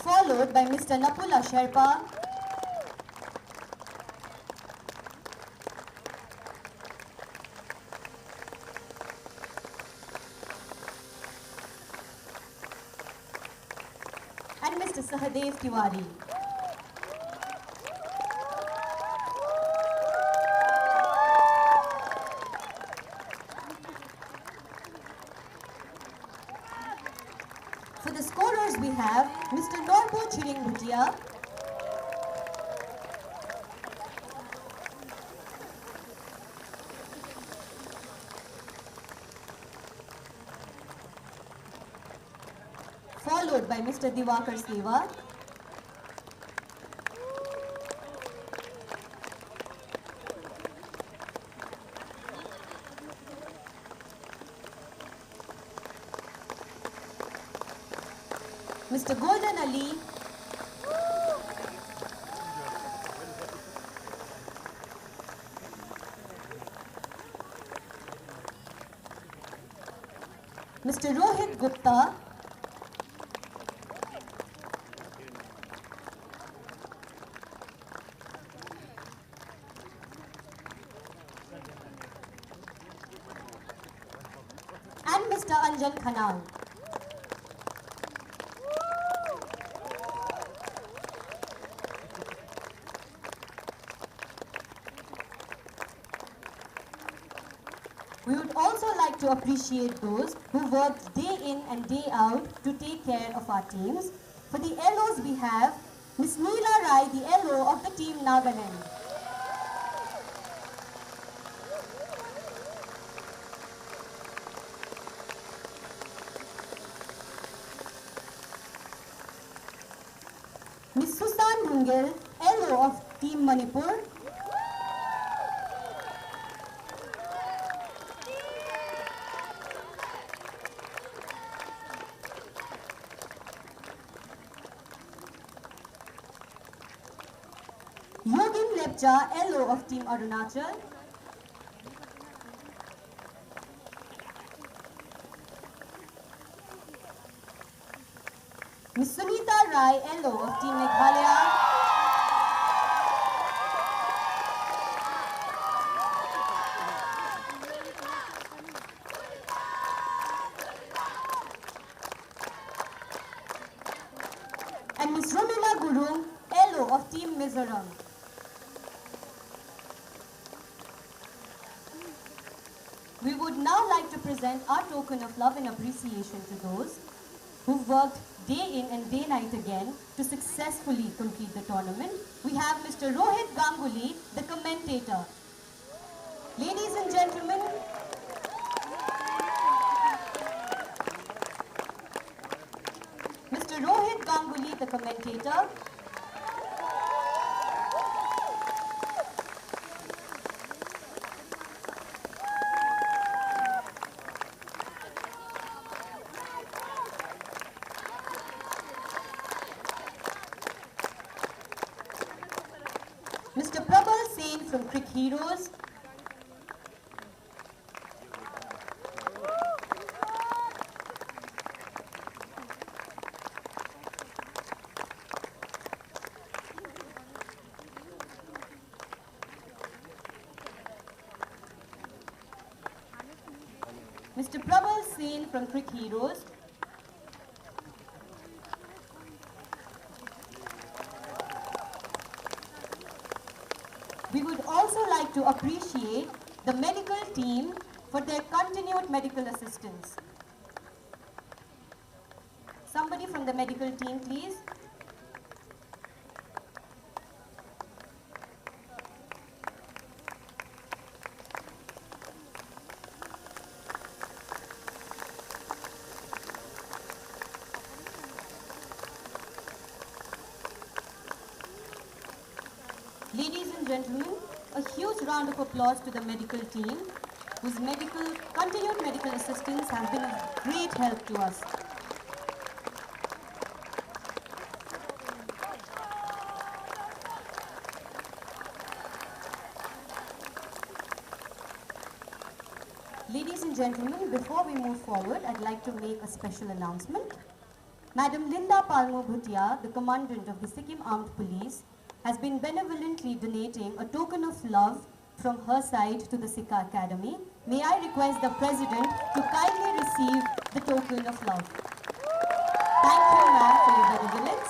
Followed by Mr. Napula Sherpa. And Mr. Sahadev Tiwari. For the scorers we have Mr. Norbu Chiring Bhutia, followed by Mr. Diwakar Seva, Mr. Golden Ali, Mr. Rohit Gupta, Ranjan Khanal. We would also like to appreciate those who worked day in and day out to take care of our teams. For the LOs we have Ms. Neela Rai, the LO of the team Nagaland. Ms. Susan Dhungel, LO of team Manipur. Yogin Lepcha, LO of Team Arunachal. Ms. Sunita Rai, LO of Team Meghalaya. And Ms. Rumila Gurung, LO of Team Mizoram. We would now like to present our token of love and appreciation to those who've worked day in and day night again to successfully complete the tournament. We have Mr. Rohit Ganguly, the commentator. Ladies and gentlemen, Mr. Rohit Ganguly, the commentator. Mr. Prabal Sen from Crick Heroes. Mr. Prabal Sen from Crick Heroes. We would also like to appreciate the medical team for their continued medical assistance. Somebody from the medical team, please. Ladies and gentlemen, a huge round of applause to the medical team, whose continued medical assistance has been of great help to us. Ladies and gentlemen, before we move forward, I'd like to make a special announcement. Madam Linda Palmo Bhutia, the Commandant of the Sikkim Armed Police, has been benevolently donating a token of love from her side to the Sikha Academy. May I request the President to kindly receive the token of love. Thank you, ma'am, for your benevolence.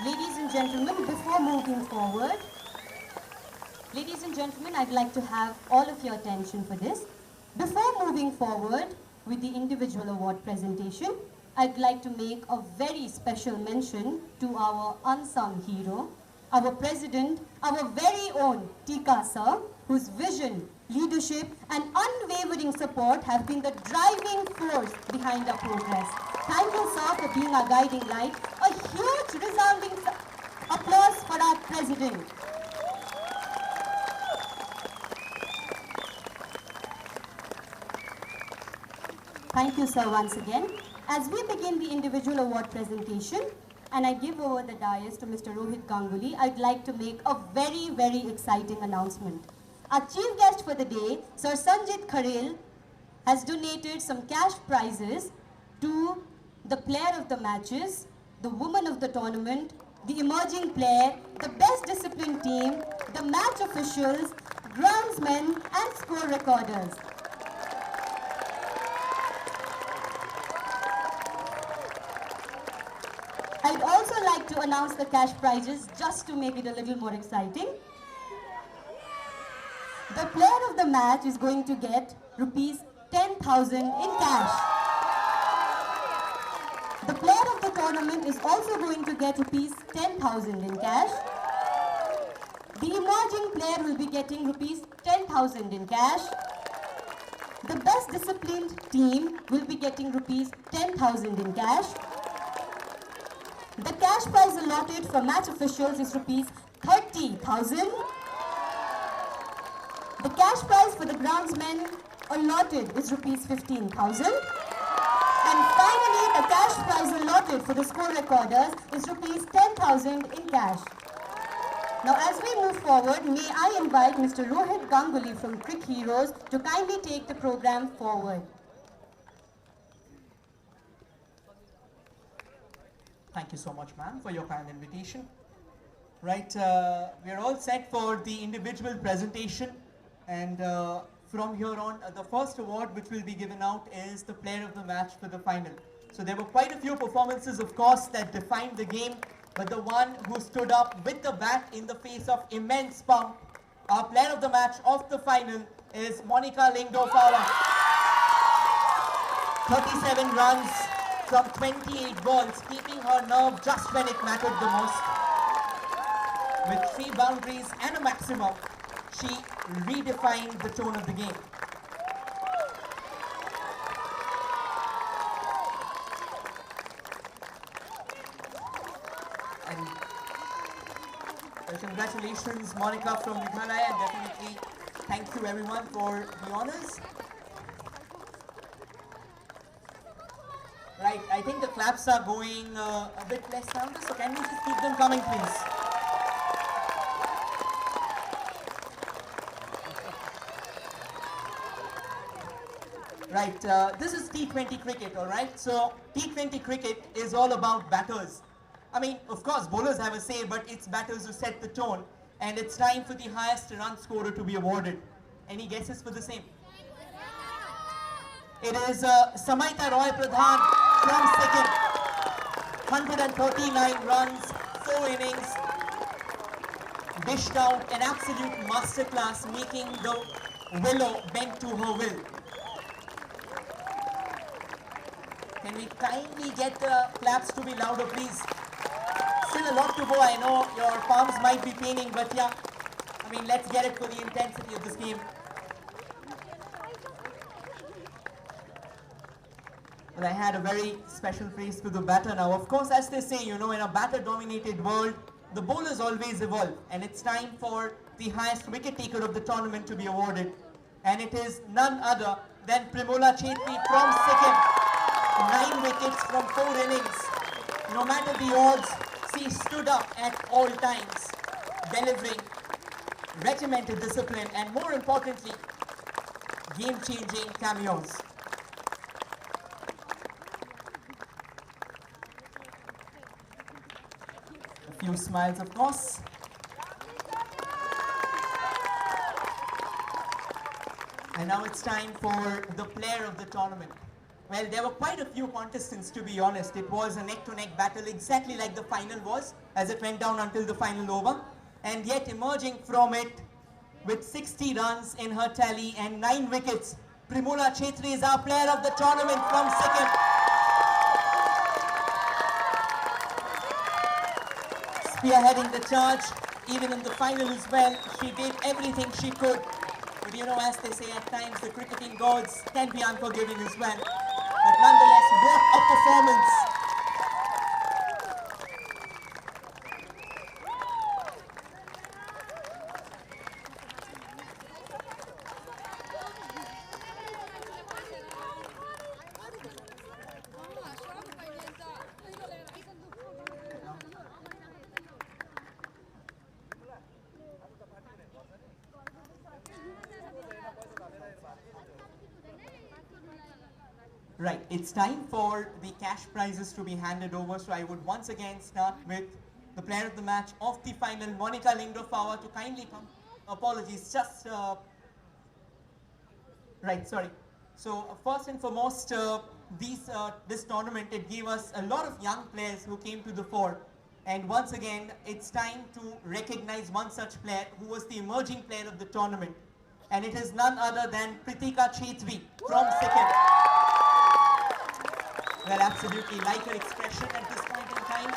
Ladies and gentlemen, before moving forward, ladies and gentlemen, I'd like to have all of your attention for this. Before moving forward with the individual award presentation, I'd like to make a very special mention to our unsung hero, our president, our very own Tika sir, whose vision, leadership and unwavering support have been the driving force behind our progress. Thank you, sir, for being our guiding light. A huge resounding applause for our president. Thank you, sir, once again. As we begin the individual award presentation, and I give over the dais to Mr. Rohit Ganguly, I'd like to make a very, very exciting announcement. Our chief guest for the day, Sir Sanjit Kharel, has donated some cash prizes to the player of the matches, the woman of the tournament, the emerging player, the best disciplined team, the match officials, groundsmen and score recorders. I'd also like to announce the cash prizes just to make it a little more exciting. The player of the match is going to get rupees 10,000 in cash. The player of the tournament is also going to get rupees 10,000 in cash. The emerging player will be getting rupees 10,000 in cash. The best disciplined team will be getting rupees 10,000 in cash. The cash prize allotted for match officials is rupees 30,000. The cash prize for the groundsmen allotted is rupees 15,000. And finally, the cash prize allotted for the score recorders is rupees 10,000 in cash. Now, as we move forward, may I invite Mr. Rohit Ganguly from Crick Heroes to kindly take the program forward. Thank you so much, ma'am, for your kind invitation. Right, we are all set for the individual presentation, and from here on, the first award which will be given out is the player of the match for the final. So there were quite a few performances, of course, that defined the game, but the one who stood up with the bat in the face of immense pump, our player of the match of the final is Monica Lingdofawa. 37 runs from 28 balls, keeping her nerve just when it mattered the most. With 3 boundaries and a maximum, she redefined the tone of the game. And well, congratulations, Monica from Meghalaya. Definitely thank you everyone for the honors. Right, I think the claps are going a bit less now, so can we just keep them coming, please? Right, this is T20 cricket, alright? So, T20 cricket is all about batters. I mean, of course, bowlers have a say, but it's batters who set the tone. And it's time for the highest run scorer to be awarded. Any guesses for the same? It is Samaita Roy Pradhan from Sikkim. 139 runs, 4 innings, dished out an absolute masterclass, making the willow bend to her will. Can we kindly get the claps to be louder, please? Still a lot to go. I know your palms might be paining, but yeah, I mean, let's get it for the intensity of this game. Well, I had a very special praise to the batter now. Of course, as they say, you know, in a batter-dominated world, the bowlers always evolve. And it's time for the highest wicket taker of the tournament to be awarded. And it is none other than Primola Chetri from Sikkim. 9 wickets from 4 innings. No matter the odds, she stood up at all times, delivering regimented discipline and, more importantly, game-changing cameos. A few smiles, of course. And now it's time for the player of the tournament. Well, there were quite a few contestants, to be honest. It was a neck-to-neck battle, exactly like the final was, as it went down until the final over. And yet, emerging from it with 60 runs in her tally and 9 wickets, Primola Chetri is our player of the tournament from Sikkim. Spearheading the charge, even in the final as well, she did everything she could. But you know, as they say, at times the cricketing gods can be unforgiving as well. But nonetheless, what a performance! Right, it's time for the cash prizes to be handed over. So I would once again start with the player of the match of the final, Monica Lingdorfauer, to kindly come. Apologies, just right, sorry. So first and foremost, this tournament, it gave us a lot of young players who came to the fore. And once again, it's time to recognize one such player who was the emerging player of the tournament. And it is none other than Pritika Chetri from Sikkim. Well, absolutely like her expression at this point in time.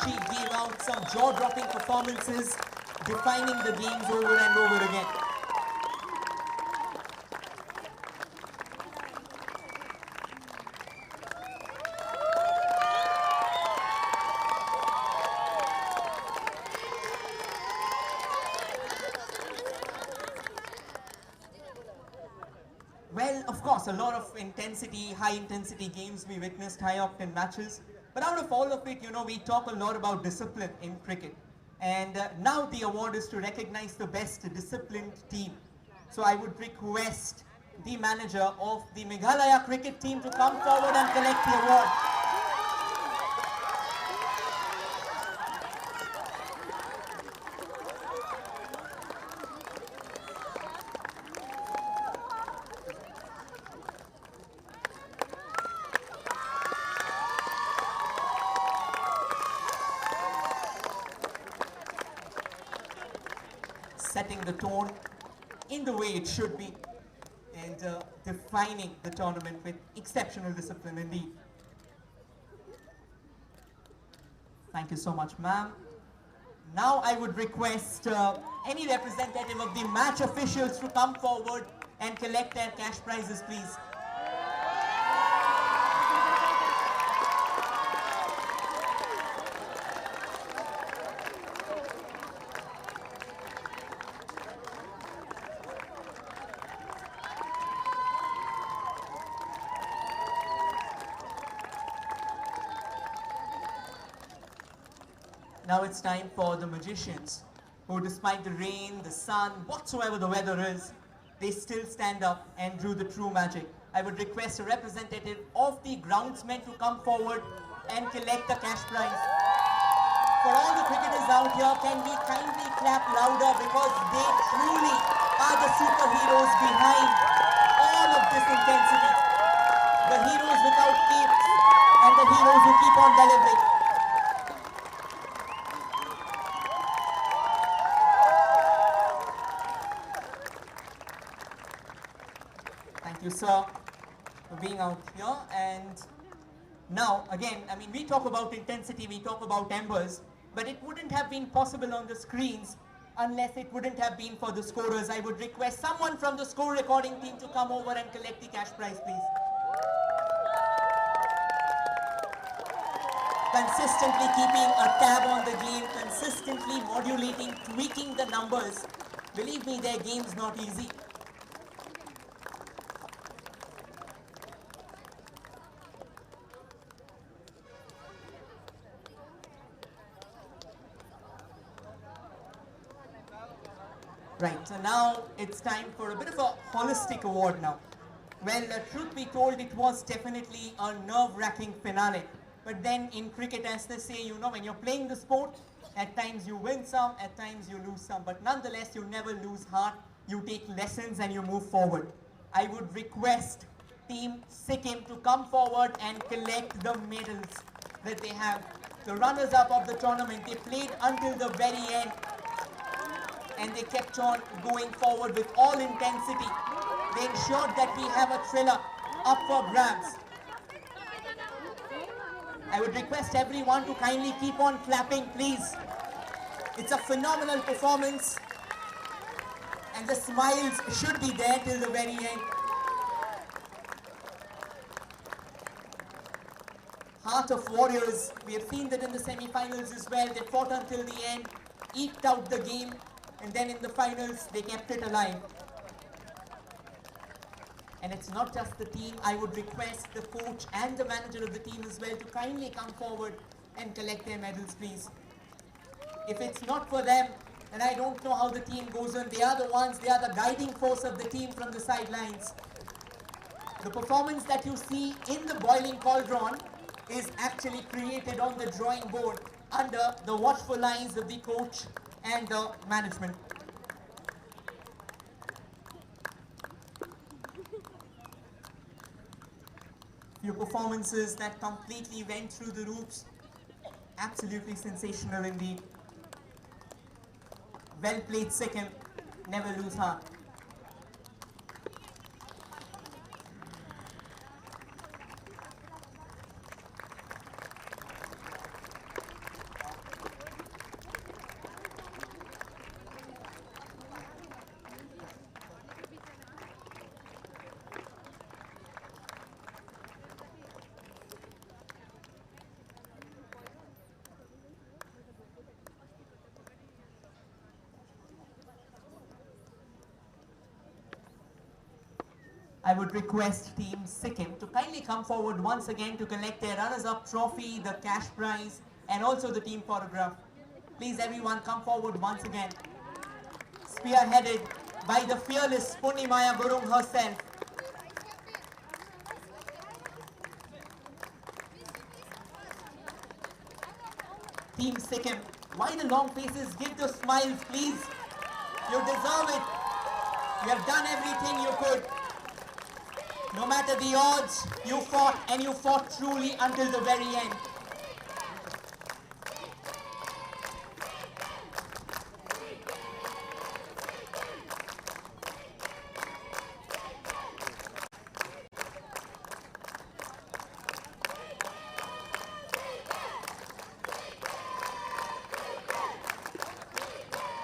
She gave out some jaw-dropping performances, defining the games over and over again. Well, of course, a lot of intensity, high-intensity games we witnessed, high-octane matches. But out of all of it, you know, we talk a lot about discipline in cricket. And now the award is to recognize the best disciplined team. So I would request the manager of the Meghalaya cricket team to come forward and collect the award. Setting the tone in the way it should be and defining the tournament with exceptional discipline indeed. Thank you so much, ma'am. Now I would request any representative of the match officials to come forward and collect their cash prizes, please. Now it's time for the magicians, who despite the rain, the sun, whatsoever the weather is, they still stand up and do the true magic. I would request a representative of the groundsmen to come forward and collect the cash prize. For all the cricketers out here, can we kindly clap louder, because they truly are the superheroes behind all of this intensity. The heroes without capes and the heroes who keep on delivering. Thank you, sir, for being out here. And now, again, I mean, we talk about intensity, we talk about embers, but it wouldn't have been possible on the screens unless it wouldn't have been for the scorers. I would request someone from the score recording team to come over and collect the cash prize, please. Consistently keeping a tab on the game, consistently modulating, tweaking the numbers. Believe me, their game's not easy. Right, so now it's time for a bit of a holistic award now. Well, truth be told, it was definitely a nerve-wracking finale. But then in cricket, as they say, you know, when you're playing the sport, at times you win some, at times you lose some. But nonetheless, you never lose heart. You take lessons and you move forward. I would request Team Sikkim to come forward and collect the medals that they have. The runners-up of the tournament, they played until the very end. And they kept on going forward with all intensity. They ensured that we have a thriller up for grabs. I would request everyone to kindly keep on clapping, please. It's a phenomenal performance. And the smiles should be there till the very end. Heart of warriors. We have seen that in the semi-finals as well. They fought until the end, eked out the game. And then in the finals, they kept it alive. And it's not just the team. I would request the coach and the manager of the team as well to kindly come forward and collect their medals, please. If it's not for them, then I don't know how the team goes on. They are the ones, they are the guiding force of the team from the sidelines. The performance that you see in the boiling cauldron is actually created on the drawing board under the watchful eyes of the coach and the management. Few performances that completely went through the roofs. Absolutely sensational indeed. Well played Sikkim. Never lose heart. I would request Team Sikkim to kindly come forward once again to collect their runners-up trophy, the cash prize, and also the team photograph. Please everyone come forward once again. Spearheaded by the fearless Punnimaya Gurung herself. Team Sikkim, why the long faces? Give the smiles, please. You deserve it. You have done everything you could. No matter the odds, you fought, and you fought truly until the very end.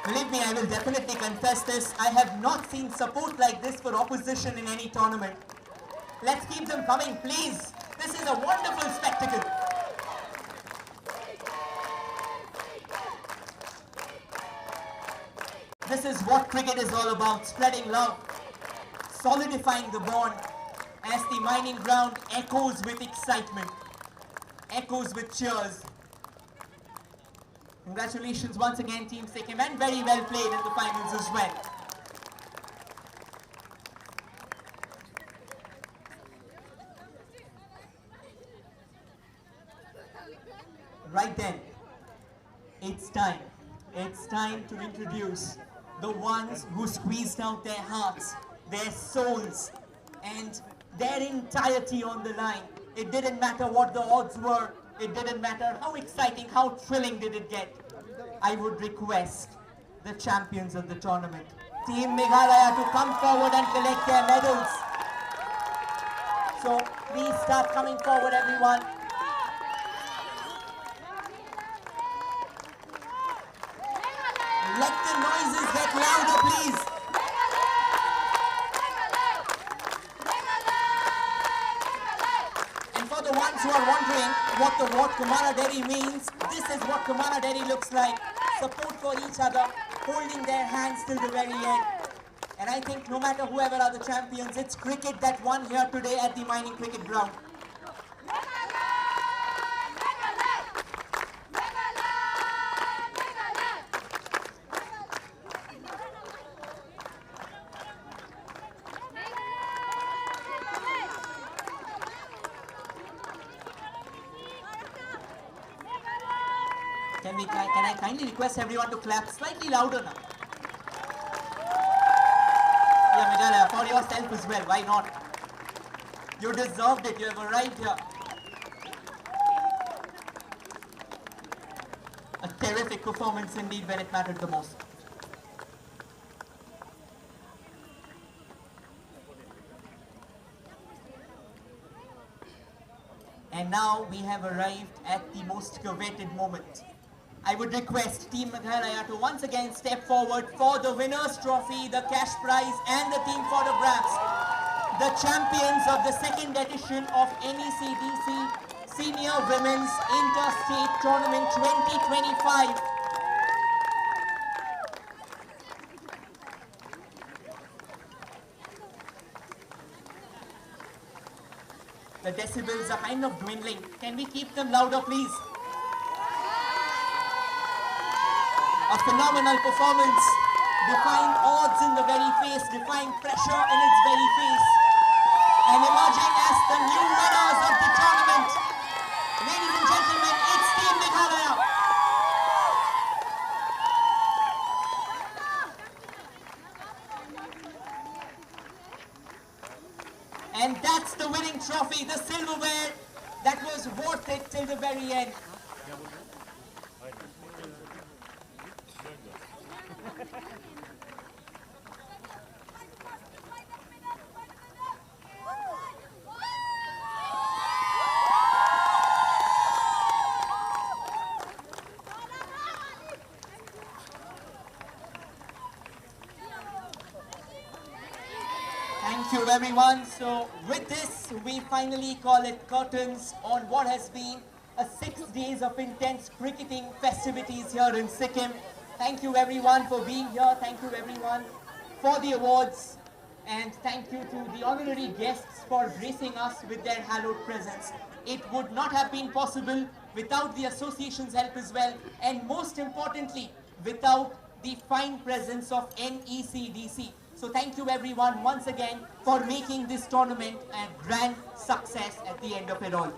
Believe me, I will definitely confess this. I have not seen support like this for opposition in any tournament. Let's keep them coming, please. This is a wonderful spectacle. This is what cricket is all about, spreading love, solidifying the bond as the mining ground echoes with excitement, echoes with cheers. Congratulations once again, Team Sikkim, and very well played in the finals as well. Right then, it's time. It's time to introduce the ones who squeezed out their hearts, their souls, and their entirety on the line. It didn't matter what the odds were. It didn't matter how exciting, how thrilling did it get. I would request the champions of the tournament, Team Meghalaya, to come forward and collect their medals. So please start coming forward, everyone. Let the noises get louder, please. And for the ones who are wondering what the word camaraderie means, this is what camaraderie looks like. Support for each other, holding their hands till the very end. And I think no matter whoever are the champions, it's cricket that won here today at the mining cricket ground. Can I kindly request everyone to clap slightly louder now? Yeah, Meghalaya, for yourself as well, why not? You deserved it, you have arrived here. A terrific performance indeed when it mattered the most. And now we have arrived at the most coveted moment. I would request Team Meghalaya to once again step forward for the winner's trophy, the cash prize and the team photographs. The champions of the second edition of NECDC Senior Women's Interstate Tournament 2025. The decibels are kind of dwindling. Can we keep them louder, please? A phenomenal performance, defying odds in the very face, defying pressure in its very face, and emerging as the new winners of the tournament. Ladies and gentlemen, it's Team Meghalaya. And that's the winning trophy, the silverware that was worth it till the very end. Thank you everyone. So with this, we finally call it curtains on what has been a 6 days of intense cricketing festivities here in Sikkim. Thank you everyone for being here. Thank you everyone for the awards. And thank you to the honorary guests for gracing us with their hallowed presence. It would not have been possible without the association's help as well. And most importantly, without the fine presence of NECDC. So thank you everyone once again for making this tournament a grand success at the end of it all.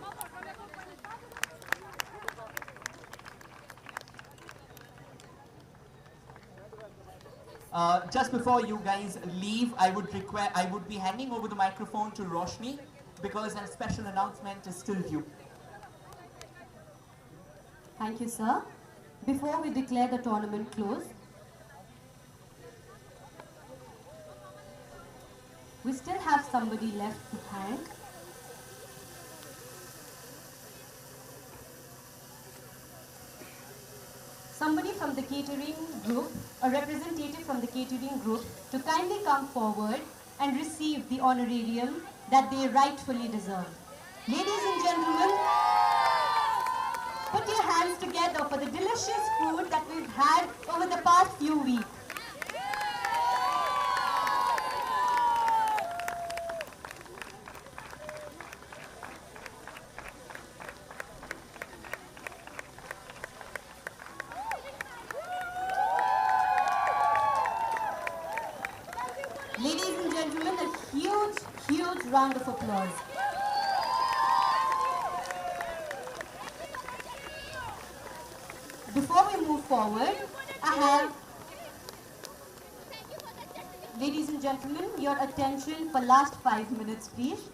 Just before you guys leave, I would be handing over the microphone to Roshni because a special announcement is still due. Thank you, sir. Before we declare the tournament closed, we still have somebody left to thank. Somebody from the catering group, a representative from the catering group, to kindly come forward and receive the honorarium that they rightfully deserve. Ladies and gentlemen, put your hands together for the delicious food that we've had over the past few weeks. Ladies and gentlemen, a huge round of applause. Before we move forward, I have, ladies and gentlemen, your attention for last 5 minutes, please.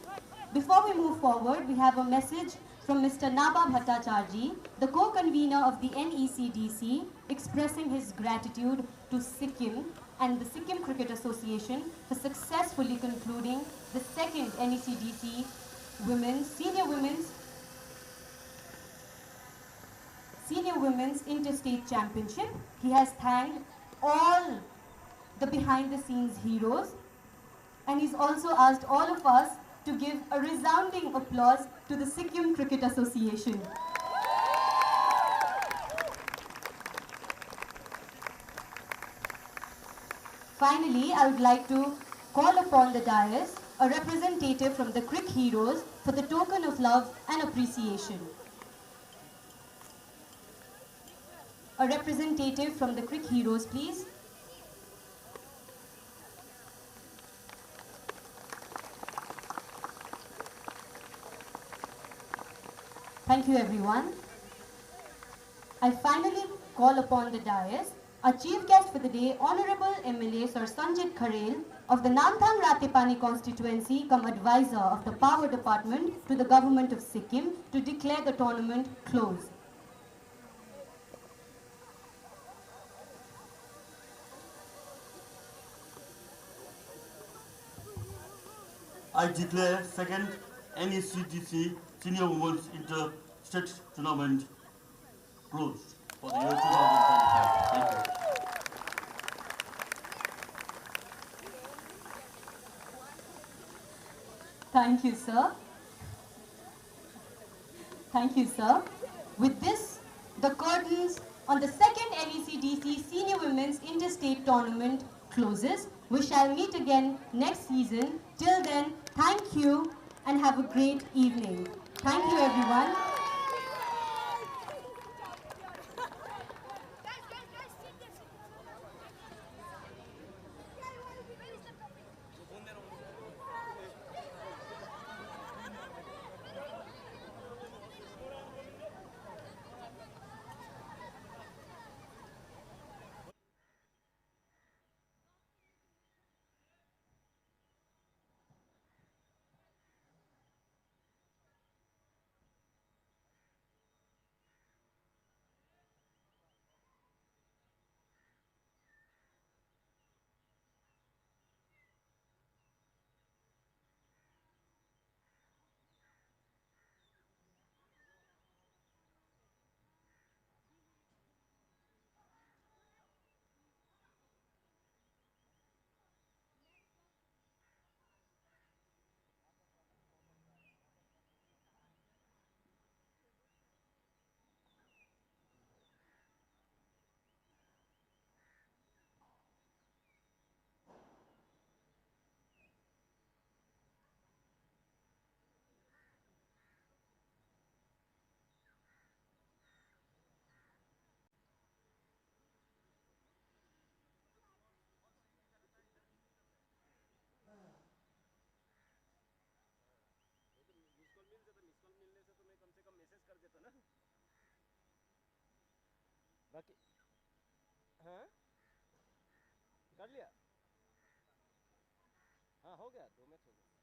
Before we move forward, we have a message from Mr. Naba Bhattacharjee, the co-convener of the NECDC, expressing his gratitude to Sikkim and the Sikkim Cricket Association for successfully concluding the second NECDC Senior Women's Interstate Championship. He has thanked all the behind-the-scenes heroes, and he's also asked all of us to give a resounding applause to the Sikkim Cricket Association. Finally, I would like to call upon the dais a representative from the Crick Heroes for the token of love and appreciation. A representative from the Crick Heroes, please. Thank you, everyone. I finally call upon the dais our chief guest for the day, Honorable MLA Sir Sanjit Kharel of the Namthang Ratepani constituency, come advisor of the Power Department to the Government of Sikkim to declare the tournament closed. I declare second NECDC Senior Women's Inter-State Tournament closed for the year 2025. Thank you. Thank you, sir. Thank you, sir. With this, the curtains on the second NECDC Senior Women's Interstate Tournament closes. We shall meet again next season. Till then, thank you and have a great evening. Thank you, everyone. बाकी हाँ कर लिया हाँ हो गया 2 match हो गया